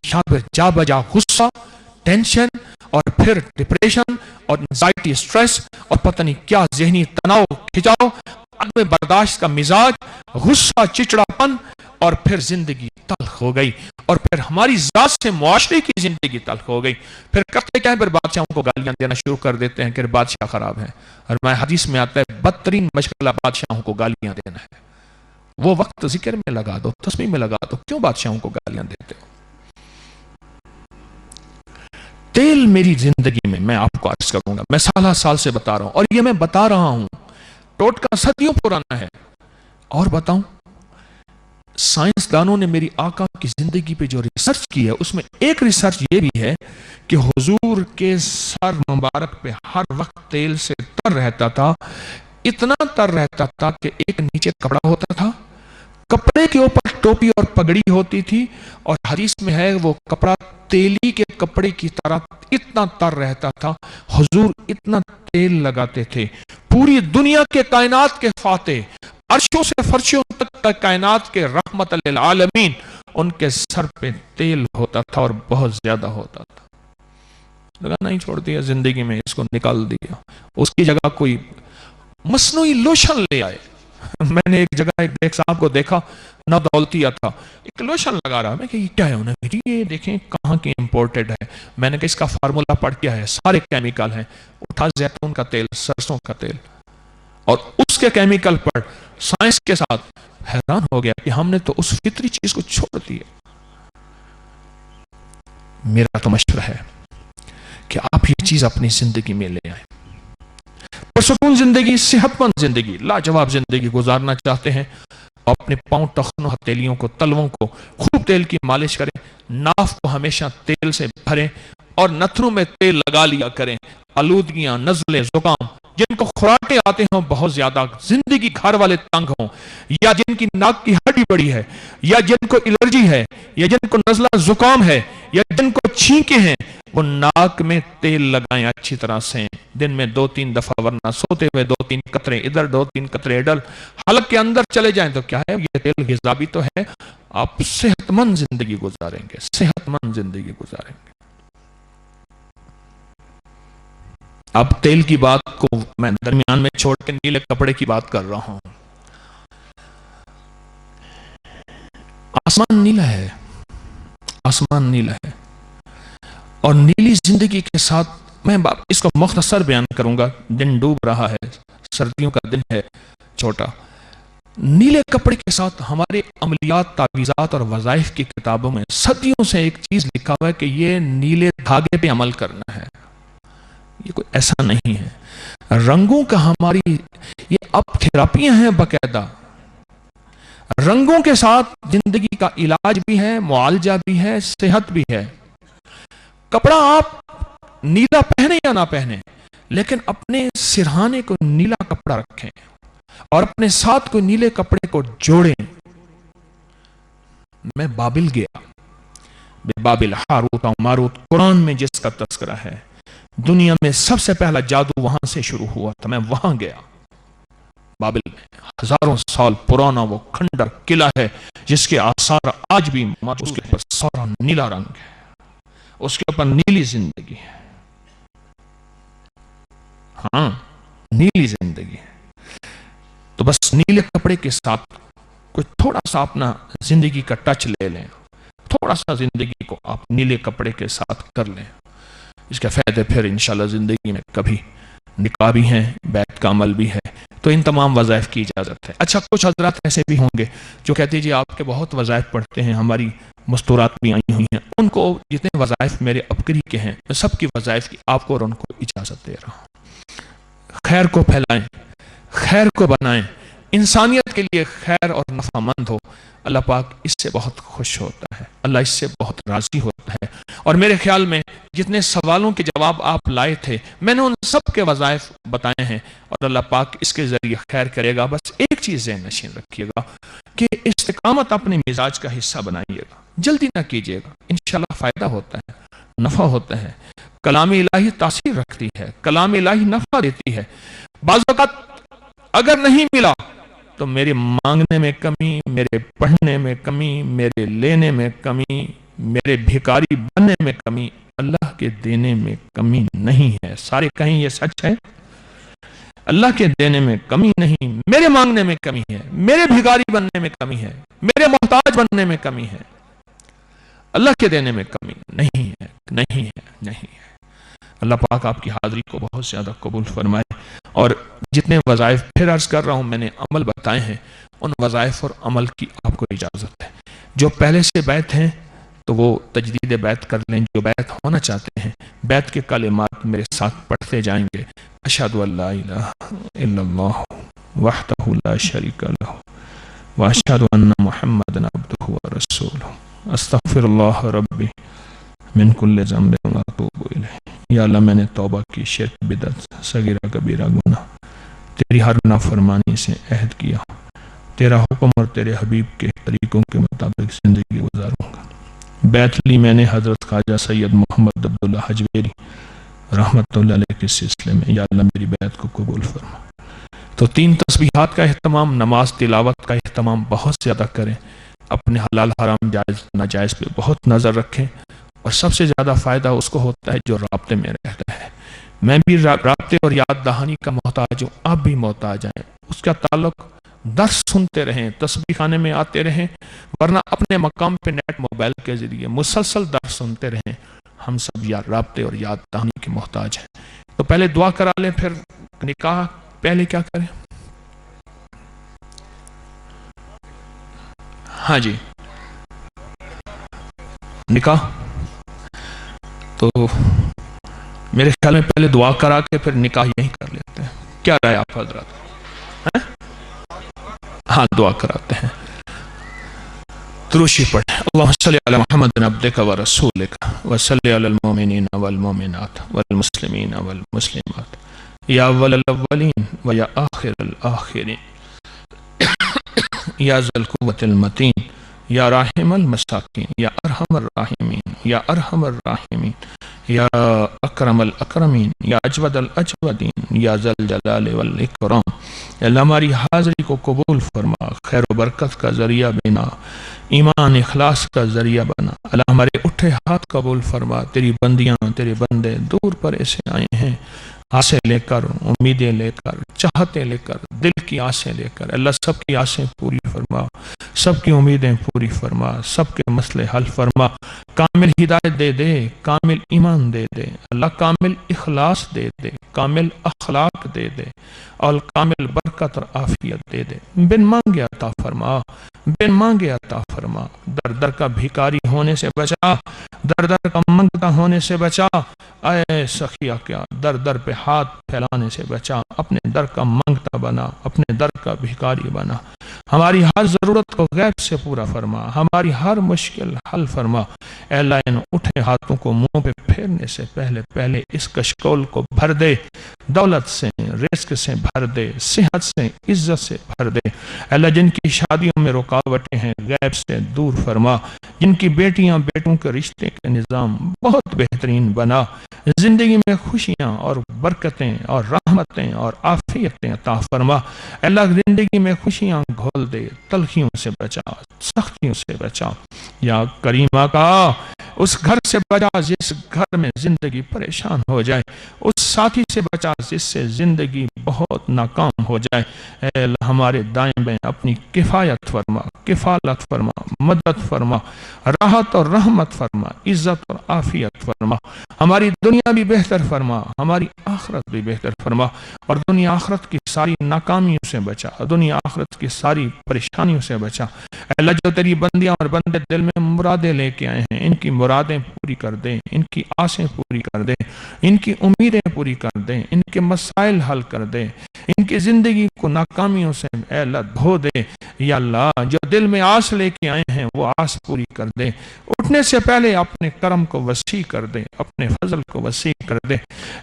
یا پھر جا بجا غصہ، ٹینشن، اور پھر ڈپریشن اور انزائٹی، سٹریس، اور پتہ نہیں کیا ذہنی تناؤ، کھچاؤ، عدم برداشت کا مزاج، غصہ، چچڑاپن، اور پھر زندگی تلخ ہو گئی، اور پھر ہماری ذات سے معاشرے کی زندگی تلخ ہو گئی. پھر کرتے کیا ہے؟ پھر بادشاہوں کو گالیاں دینا شروع کر دیتے ہیں کہ بادشاہ خراب ہے. اور میں حدیث میں آتا ہے بدترین مشغلہ بادشاہوں کو گالیاں دینا ہے. وہ وقت ذکر میں لگا دو، تسبیح میں لگا دو، کیوں بادشاہوں کو گالیاں دیتے ہو؟ تیل میری زندگی میں آپ کو عرض کروں گا، میں سالہ سال سے بتا رہا ہوں، اور یہ میں بتا رہا ہوں ٹوٹکا صدیوں پرانا ہے. اور بتاؤں، سائنسدانوں نے میری آقا کی زندگی پہ جو ریسرچ کی ہے، اس میں ایک ریسرچ یہ بھی ہے کہ حضور کے سر مبارک پہ ہر وقت تیل سے تر رہتا تھا. اتنا تر رہتا تھا کہ ایک نیچے کپڑا ہوتا تھا، کپڑے کے اوپر ٹوپی اور پگڑی ہوتی تھی، اور حدیث میں ہے وہ کپڑا تیلی کے کپڑے کی طرح اتنا تر رہتا تھا. حضور اتنا تیل لگاتے تھے. پوری دنیا کے کائنات کے فاتح، عرشوں سے فرشوں تک کائنات کے رحمت للعالمین، ان کے سر پہ تیل ہوتا تھا اور بہت زیادہ ہوتا تھا. لگانا ہی چھوڑ دیا زندگی میں، اس کو نکال دیا. اس کی جگہ کوئی مصنوعی لوشن لے آئے. میں نے ایک جگہ ایک صاحب کو دیکھا، نہ دولتیا تھا، ایک لوشن لگا رہا. میں کہ یہ کیا ہے؟ انہیں کہ یہ دیکھیں کہاں کی امپورٹڈ ہے. میں نے کہا اس کا فارمولا پڑھ کیا ہے؟ سارے کیمیکل ہیں. اٹھا زیتون کا تیل، سرسوں کا تیل، اور اس کے کیمیکل پر سائنس کے ساتھ حیران ہو گیا کہ ہم نے تو اس فطری چیز کو چھوڑ دیا. میرا تو مشورہ ہے کہ آپ یہ چیز اپنی زندگی میں لے آئیں. پرسکون زندگی، صحت مند زندگی، لاجواب زندگی گزارنا چاہتے ہیں، اپنے پاؤں، ٹخنوں، ہتھیلیوں کو، تلووں کو خوب تیل کی مالش کریں. ناف کو ہمیشہ تیل سے بھریں اور نتھنوں میں تیل لگا لیا کریں. آلودگیاں، نزلے، زکام، جن کو خراٹیں آتے ہوں بہت زیادہ، زندگی گھر والے تنگ ہوں، یا جن کی ناک کی ہڈی بڑی ہے، یا جن کو الرجی ہے، یا جن کو نزلہ زکام ہے، یا جن کو چھینکیں ہیں، وہ ناک میں تیل لگائیں اچھی طرح سے، دن میں 2-3 دفعہ، ورنہ سوتے ہوئے 2-3 قطرے ادھر، 2-3 قطرے ادھر، حلق کے اندر چلے جائیں. تو کیا ہے؟ یہ تیل غذا بھی تو ہے. آپ صحت مند زندگی گزاریں گے، صحت مند زندگی گزاریں گے. اب تیل کی بات کو میں درمیان میں چھوڑ کے نیلے کپڑے کی بات کر رہا ہوں. آسمان نیلا ہے، آسمان نیلا ہے، اور نیلی زندگی کے ساتھ میں اس کو مختصر بیان کروں گا. دن ڈوب رہا ہے، سردیوں کا دن ہے چھوٹا. نیلے کپڑے کے ساتھ ہمارے عملیات، تعویذات اور وظائف کی کتابوں میں صدیوں سے ایک چیز لکھا ہوا ہے کہ یہ نیلے دھاگے پہ عمل کرنا ہے. یہ کوئی ایسا نہیں ہے. رنگوں کا ہماری یہ اب تھراپیاں ہیں باقاعدہ. رنگوں کے ساتھ زندگی کا علاج بھی ہے، معالجہ بھی ہے، صحت بھی ہے. کپڑا آپ نیلا پہنے یا نہ پہنے، لیکن اپنے سرہانے کو نیلا کپڑا رکھیں اور اپنے ساتھ کو نیلے کپڑے کو جوڑیں. میں بابل گیا، بابل، ہاروت و ماروت، قرآن میں جس کا تذکرہ ہے. دنیا میں سب سے پہلا جادو وہاں سے شروع ہوا تھا. میں وہاں گیا. بابل میں ہزاروں سال پرانا وہ کھنڈر قلعہ ہے جس کے آثار آج بھی موجود. اس کے اوپر سارا نیلا رنگ ہے، اس کے اوپر نیلی زندگی ہے. ہاں، نیلی زندگی ہے. تو بس نیلے کپڑے کے ساتھ کوئی تھوڑا سا اپنا زندگی کا ٹچ لے لیں، تھوڑا سا زندگی کو آپ نیلے کپڑے کے ساتھ کر لیں. اس کے فائدے پھر انشاءاللہ زندگی میں کبھی نکاح بھی ہیں، بیت کا عمل بھی ہے. تو ان تمام وظائف کی اجازت ہے. اچھا، کچھ حضرات ایسے بھی ہوں گے جو کہتے ہیں جی آپ کے بہت وظائف پڑھتے ہیں، ہماری مستورات بھی آئی ہوئی ہیں. ان کو جتنے وظائف میرے ابکری کے ہیں، میں سب کی وظائف کی آپ کو اور ان کو اجازت دے رہا ہوں. خیر کو پھیلائیں، خیر کو بنائیں، انسانیت کے لیے خیر اور نفع مند ہو. اللہ پاک اس سے بہت خوش ہوتا ہے، اللہ اس سے بہت راضی ہوتا ہے. اور میرے خیال میں جتنے سوالوں کے جواب آپ لائے تھے، میں نے ان سب کے وظائف بتائے ہیں، اور اللہ پاک اس کے ذریعے خیر کرے گا. بس ایک چیز ذہن نشین رکھیے گا کہ استقامت اپنے مزاج کا حصہ بنائیے گا، جلدی نہ کیجیے گا. انشاءاللہ فائدہ ہوتا ہے، نفع ہوتا ہے. کلام الہی تاثیر رکھتی ہے، کلام الہی نفع دیتی ہے. بعض اوقات اگر نہیں ملا تو میرے مانگنے میں کمی، میرے پڑھنے میں کمی، میرے لینے میں کمی، میرے بھکاری بننے میں کمی، اللہ کے دینے میں کمی نہیں ہے. سارے کہیں یہ سچ ہے. اللہ کے دینے میں کمی نہیں، میرے مانگنے میں کمی ہے، میرے بھکاری بننے میں کمی ہے، میرے محتاج بننے میں کمی ہے، اللہ کے دینے میں کمی نہیں ہے، نہیں ہے، نہیں ہے۔ اللہ پاک آپ کی حاضری کو بہت زیادہ قبول فرمائے، اور جتنے وظائف پھر عرض کر رہا ہوں میں نے عمل بتائے ہیں، ان وظائف اور عمل کی آپ کو اجازت ہے۔ جو پہلے سے بیت ہیں تو وہ تجدید بیت کر لیں، جو بیت ہونا چاہتے ہیں بیت کے کلمات میرے ساتھ پڑھتے جائیں گے۔ اشہد ان لا الہ الا اللہ وحدہ لا شریک لہ واشہد ان محمدا عبدہ ورسولہ استغفر اللہ ربی من کل ذنب واتوب الیہ۔ یا اللہ میں نے توبہ کی، شرک، بدعت، صغیرہ کبیرہ گناہ، تیری ہر نافرمانی سے عہد کیا، تیرا حکم اور تیرے حبیب کے طریقوں کے مطابق زندگی گزاروں گا۔ بیت لی میں نے حضرت خواجہ سید محمد عبداللہ حجویری رحمت اللہ علیہ کے سلسلے میں، یا اللہ میری بیعت کو قبول فرما۔ تو 3 تسبیحات کا اہتمام، نماز تلاوت کا اہتمام بہت زیادہ کریں، اپنے حلال حرام جائز ناجائز پہ بہت نظر رکھیں، اور سب سے زیادہ فائدہ اس کو ہوتا ہے جو رابطے میں رہتا ہے۔ میں بھی رابطے اور یاد دہانی کا محتاج ہوں، آپ بھی محتاج ہیں۔ اس کا تعلق درس سنتے رہیں، تسبیح خانے میں آتے رہیں، ورنہ اپنے مقام پہ نیٹ موبائل کے ذریعے مسلسل درس سنتے رہیں۔ ہم سب رابطے اور یاد دہانی کے محتاج ہیں۔ تو پہلے دعا کرا لیں، پھر نکاح پہلے کیا کریں؟ ہاں جی، نکاح تو میرے خیال میں پہلے دعا کرا کے پھر نکاح یہیں کر لیتے ہیں۔ کیا رائے آپ حضرات؟ ہاں دعا کراتے ہیں۔ دروشی پڑھیں۔ اللہم صلی علی محمد عبدک و رسولک و صلی علی المومنین والمومنات والمسلمین والمسلمات یا اول الاولین و یا آخر الاخرین یا ذی القوة المتین یا راحم المساکین یا ارحم الراحمین یا ارحم الراحمین یا اکرم الاکرمین یا اجود الاجودین یا ذی الجلال والاکرام۔ اللہ ہماری حاضری کو قبول فرما، خیر و برکت کا ذریعہ بنا، ایمان اخلاص کا ذریعہ بنا۔ اللہ ہمارے اٹھے ہاتھ قبول فرما، تیری بندیاں تیرے بندے دور پر ایسے آئے ہیں، آسیں لے کر، امیدیں لے کر، چاہتے لے کر، دل کی آسیں لے کر۔ اللہ سب کی آسیں پوری فرما، سب کی امیدیں پوری فرما، سب کے مسئلے حل فرما، کامل ہدایت دے دے، کامل ایمان دے دے، اللہ کامل اخلاص دے دے، کامل اخلاق دے دے، اور کامل برکت اور عافیت دے دے۔ بن مانگے عطا فرما، بن مانگے عطا فرما، در در کا بھیکاری ہونے سے بچا، در در کا منگتا ہونے سے بچا، اے سخیہ کیا در در پہ ہاتھ پھیلانے سے بچا، اپنے در کا منگتا بنا، اپنے در کا بھیکاری بنا، ہماری ہر ضرورت کو غیب سے پورا فرما، ہماری ہر مشکل حل فرما۔ اے اللہ ان اٹھے ہاتھوں کو منہ پہ پھیرنے سے پہلے اس کشکول کو بھر دے، دولت سے، رزق سے بھر دے، صحت سے، عزت سے بھر دے۔ اے اللہ جن کی شادیوں میں رکاوٹیں ہیں غیب سے دور فرما، جن کی بیٹیاں بیٹوں کے رشتے کے نظام بہت بہترین بنا، زندگی میں خوشیاں اور برکتیں اور رحمتیں اور عافیتیں عطا فرما۔ اے اللہ زندگی میں خوشیاں گھول دے، تلخیوں سے بچا، سختیوں سے بچا۔ یا کریم آقا اس گھر سے بچا جس گھر میں زندگی پریشان ہو جائے، اس ساتھی سے بچا جس سے زندگی بہت ناکام ہو جائے۔ اے اللہ ہمارے دائیں بائیں اپنی کفایت فرما، کفالت فرما، مدد فرما، راحت اور رحمت فرما، عزت اور عافیت فرما۔ ہماری دنیا بھی بہتر فرما، ہماری آخرت بھی بہتر فرما، اور دنیا آخرت کی ساری ناکامیوں سے بچا، دنیا آخرت کی ساری پریشانیوں سے بچا۔ اے اللہ جو تیری بندیاں اور بندے دل میں مرادیں لے کے آئے ہیں، ان کی مرادیں پوری کر دے، ان کی آسیں پوری کر دے، ان کی امیدیں پوری کر دے، ان کے مسائل حل کر دے، ان کی زندگی کو ناکامیوں سے اے اللہ دھو دے۔ یا اللہ جو دل میں آس لے کے آئے ہیں وہ آس پوری کر دے، اٹھنے سے پہلے اپنے کرم کو وسیع کر دے، اپنے فضل کو وسیع کر دے۔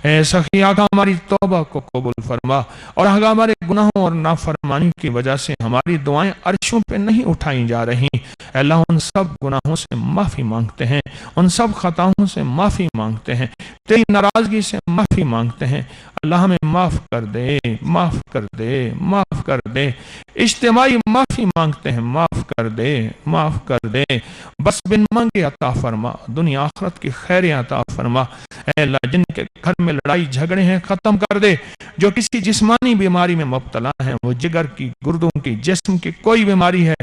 اے سخی آقا ہماری توبہ کو قبول فرما، اور اگر ہمارے گناہوں اور نافرمانی کی وجہ سے ہماری دعائیں عرشوں پہ نہیں اٹھائی جا رہی، اے اللہ ان سب گناہوں سے معافی مانگتے ہیں، ان سب خطاؤں سے معافی مانگتے ہیں، تیری ناراضگی سے معافی مانگتے ہیں۔ اللہ ہمیں معاف کر دے، معاف کر دے، معاف کر دے، اجتماعی معافی مانگتے ہیں، معاف کر دے، معاف کر دے، بس بن مانگے عطا فرما، دنیا آخرت کی خیریں عطا فرما۔ اے اللہ جن کے گھر میں لڑائی جھگڑے ہیں ختم کر دے، جو کسی جسمانی بیماری میں مبتلا ہیں، وہ جگر کی، گردوں کی، جسم کی کوئی بیماری ہے،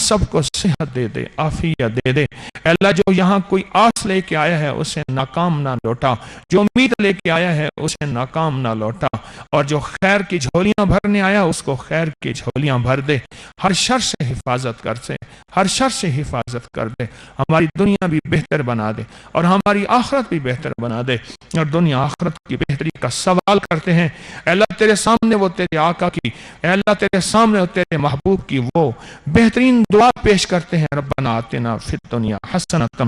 سب کو صحت دے دے، عافیت دے دے۔ اے اللہ جو یہاں کوئی آس لے کے آیا ہے اسے ناکام نہ لوٹا، جو امید لے کے آیا ہے اسے ناکام نہ لوٹا، اور جو خیر کی جھولیاں بھرنے آیا اس کو خیر کی جھولیاں بھر دے، ہر شر سے حفاظت کر سے، ہر شر سے حفاظت کر دے، ہماری دنیا بھی بہتر بنا دے اور ہماری آخرت بھی بہتر بنا دے، اور دنیا آخرت کی بہتری کا سوال کرتے ہیں۔ اے اللہ تیرے سامنے وہ تیرے آقا کی، اے اللہ تیرے سامنے وہ تیرے محبوب کی وہ بہترین دعا پیش کرتے ہیں، ربنا آتنا فی الدنیا حسنۃ،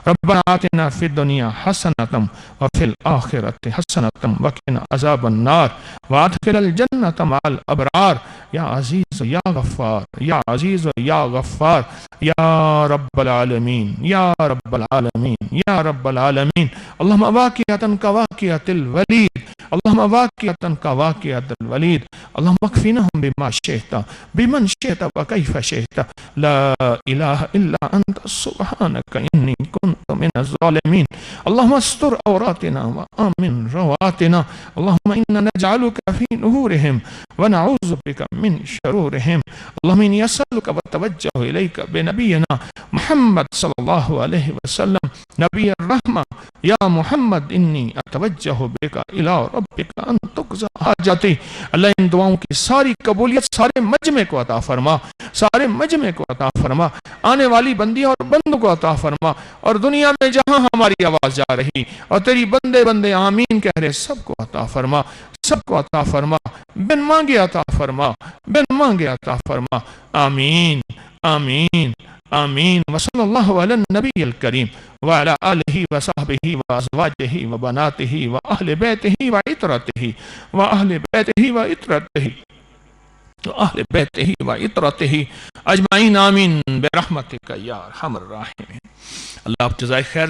ربنا آتنا فی الدنیا حسنۃ وفی الآخرۃ حسنۃ وقنا عذاب النار وادخل الجنۃ مع الابرار یا عزیز یا غفار، یا عزیز یا غفار، یا رب العالمین، یا رب العالمین، یا رب العالمین۔ اللہم واقعۃ کواقعۃ الولید، اللہم واقعۃ کواقعۃ الولید، اللہم اکفناہم بما شئت بمن شئت وکیف شئت، لا الہ الا انت سبحانک انی کنت من الظالمین۔ اللہم استر عوراتنا وآمن رواتنا، اللہم انا نجعلک فی نحورہم ونعوذ بک من شرورہم۔ اللہم انی اسألک وتوجہ الیک بنبینا محمد صلی اللہ علیہ وسلم نبی الرحمہ، یا محمد انی اتوجہ بک الی ربک ان تقضی حاجتی۔ اللہ ان دعاؤں کی ساری قبولیت سارے مجمع کو عطا فرما، سارے مجمع کو عطا فرما، آنے والی بندی اور بندوں کو عطا فرما، اور دنیا میں جہاں ہماری آواز جا رہی اور تیری بندے بندے آمین کہہ رہے سب کو عطا فرما، سب کو عطا فرما، بن مانگے عطا فرما، بن مانگے عطا فرما، آمین آمین آمین۔ وصلی اللہ علی النبی الکریم وعلی آلہ وصحبہ وازواجہ وبناتہ واہل بیتہ وعطرتہ واہل بیتہ وعطرتہ وآل بیتہ وعطرتہ اجمعین، آمین برحمتک یا ارحم الراحمین۔ اللہ آپ جزائے خیر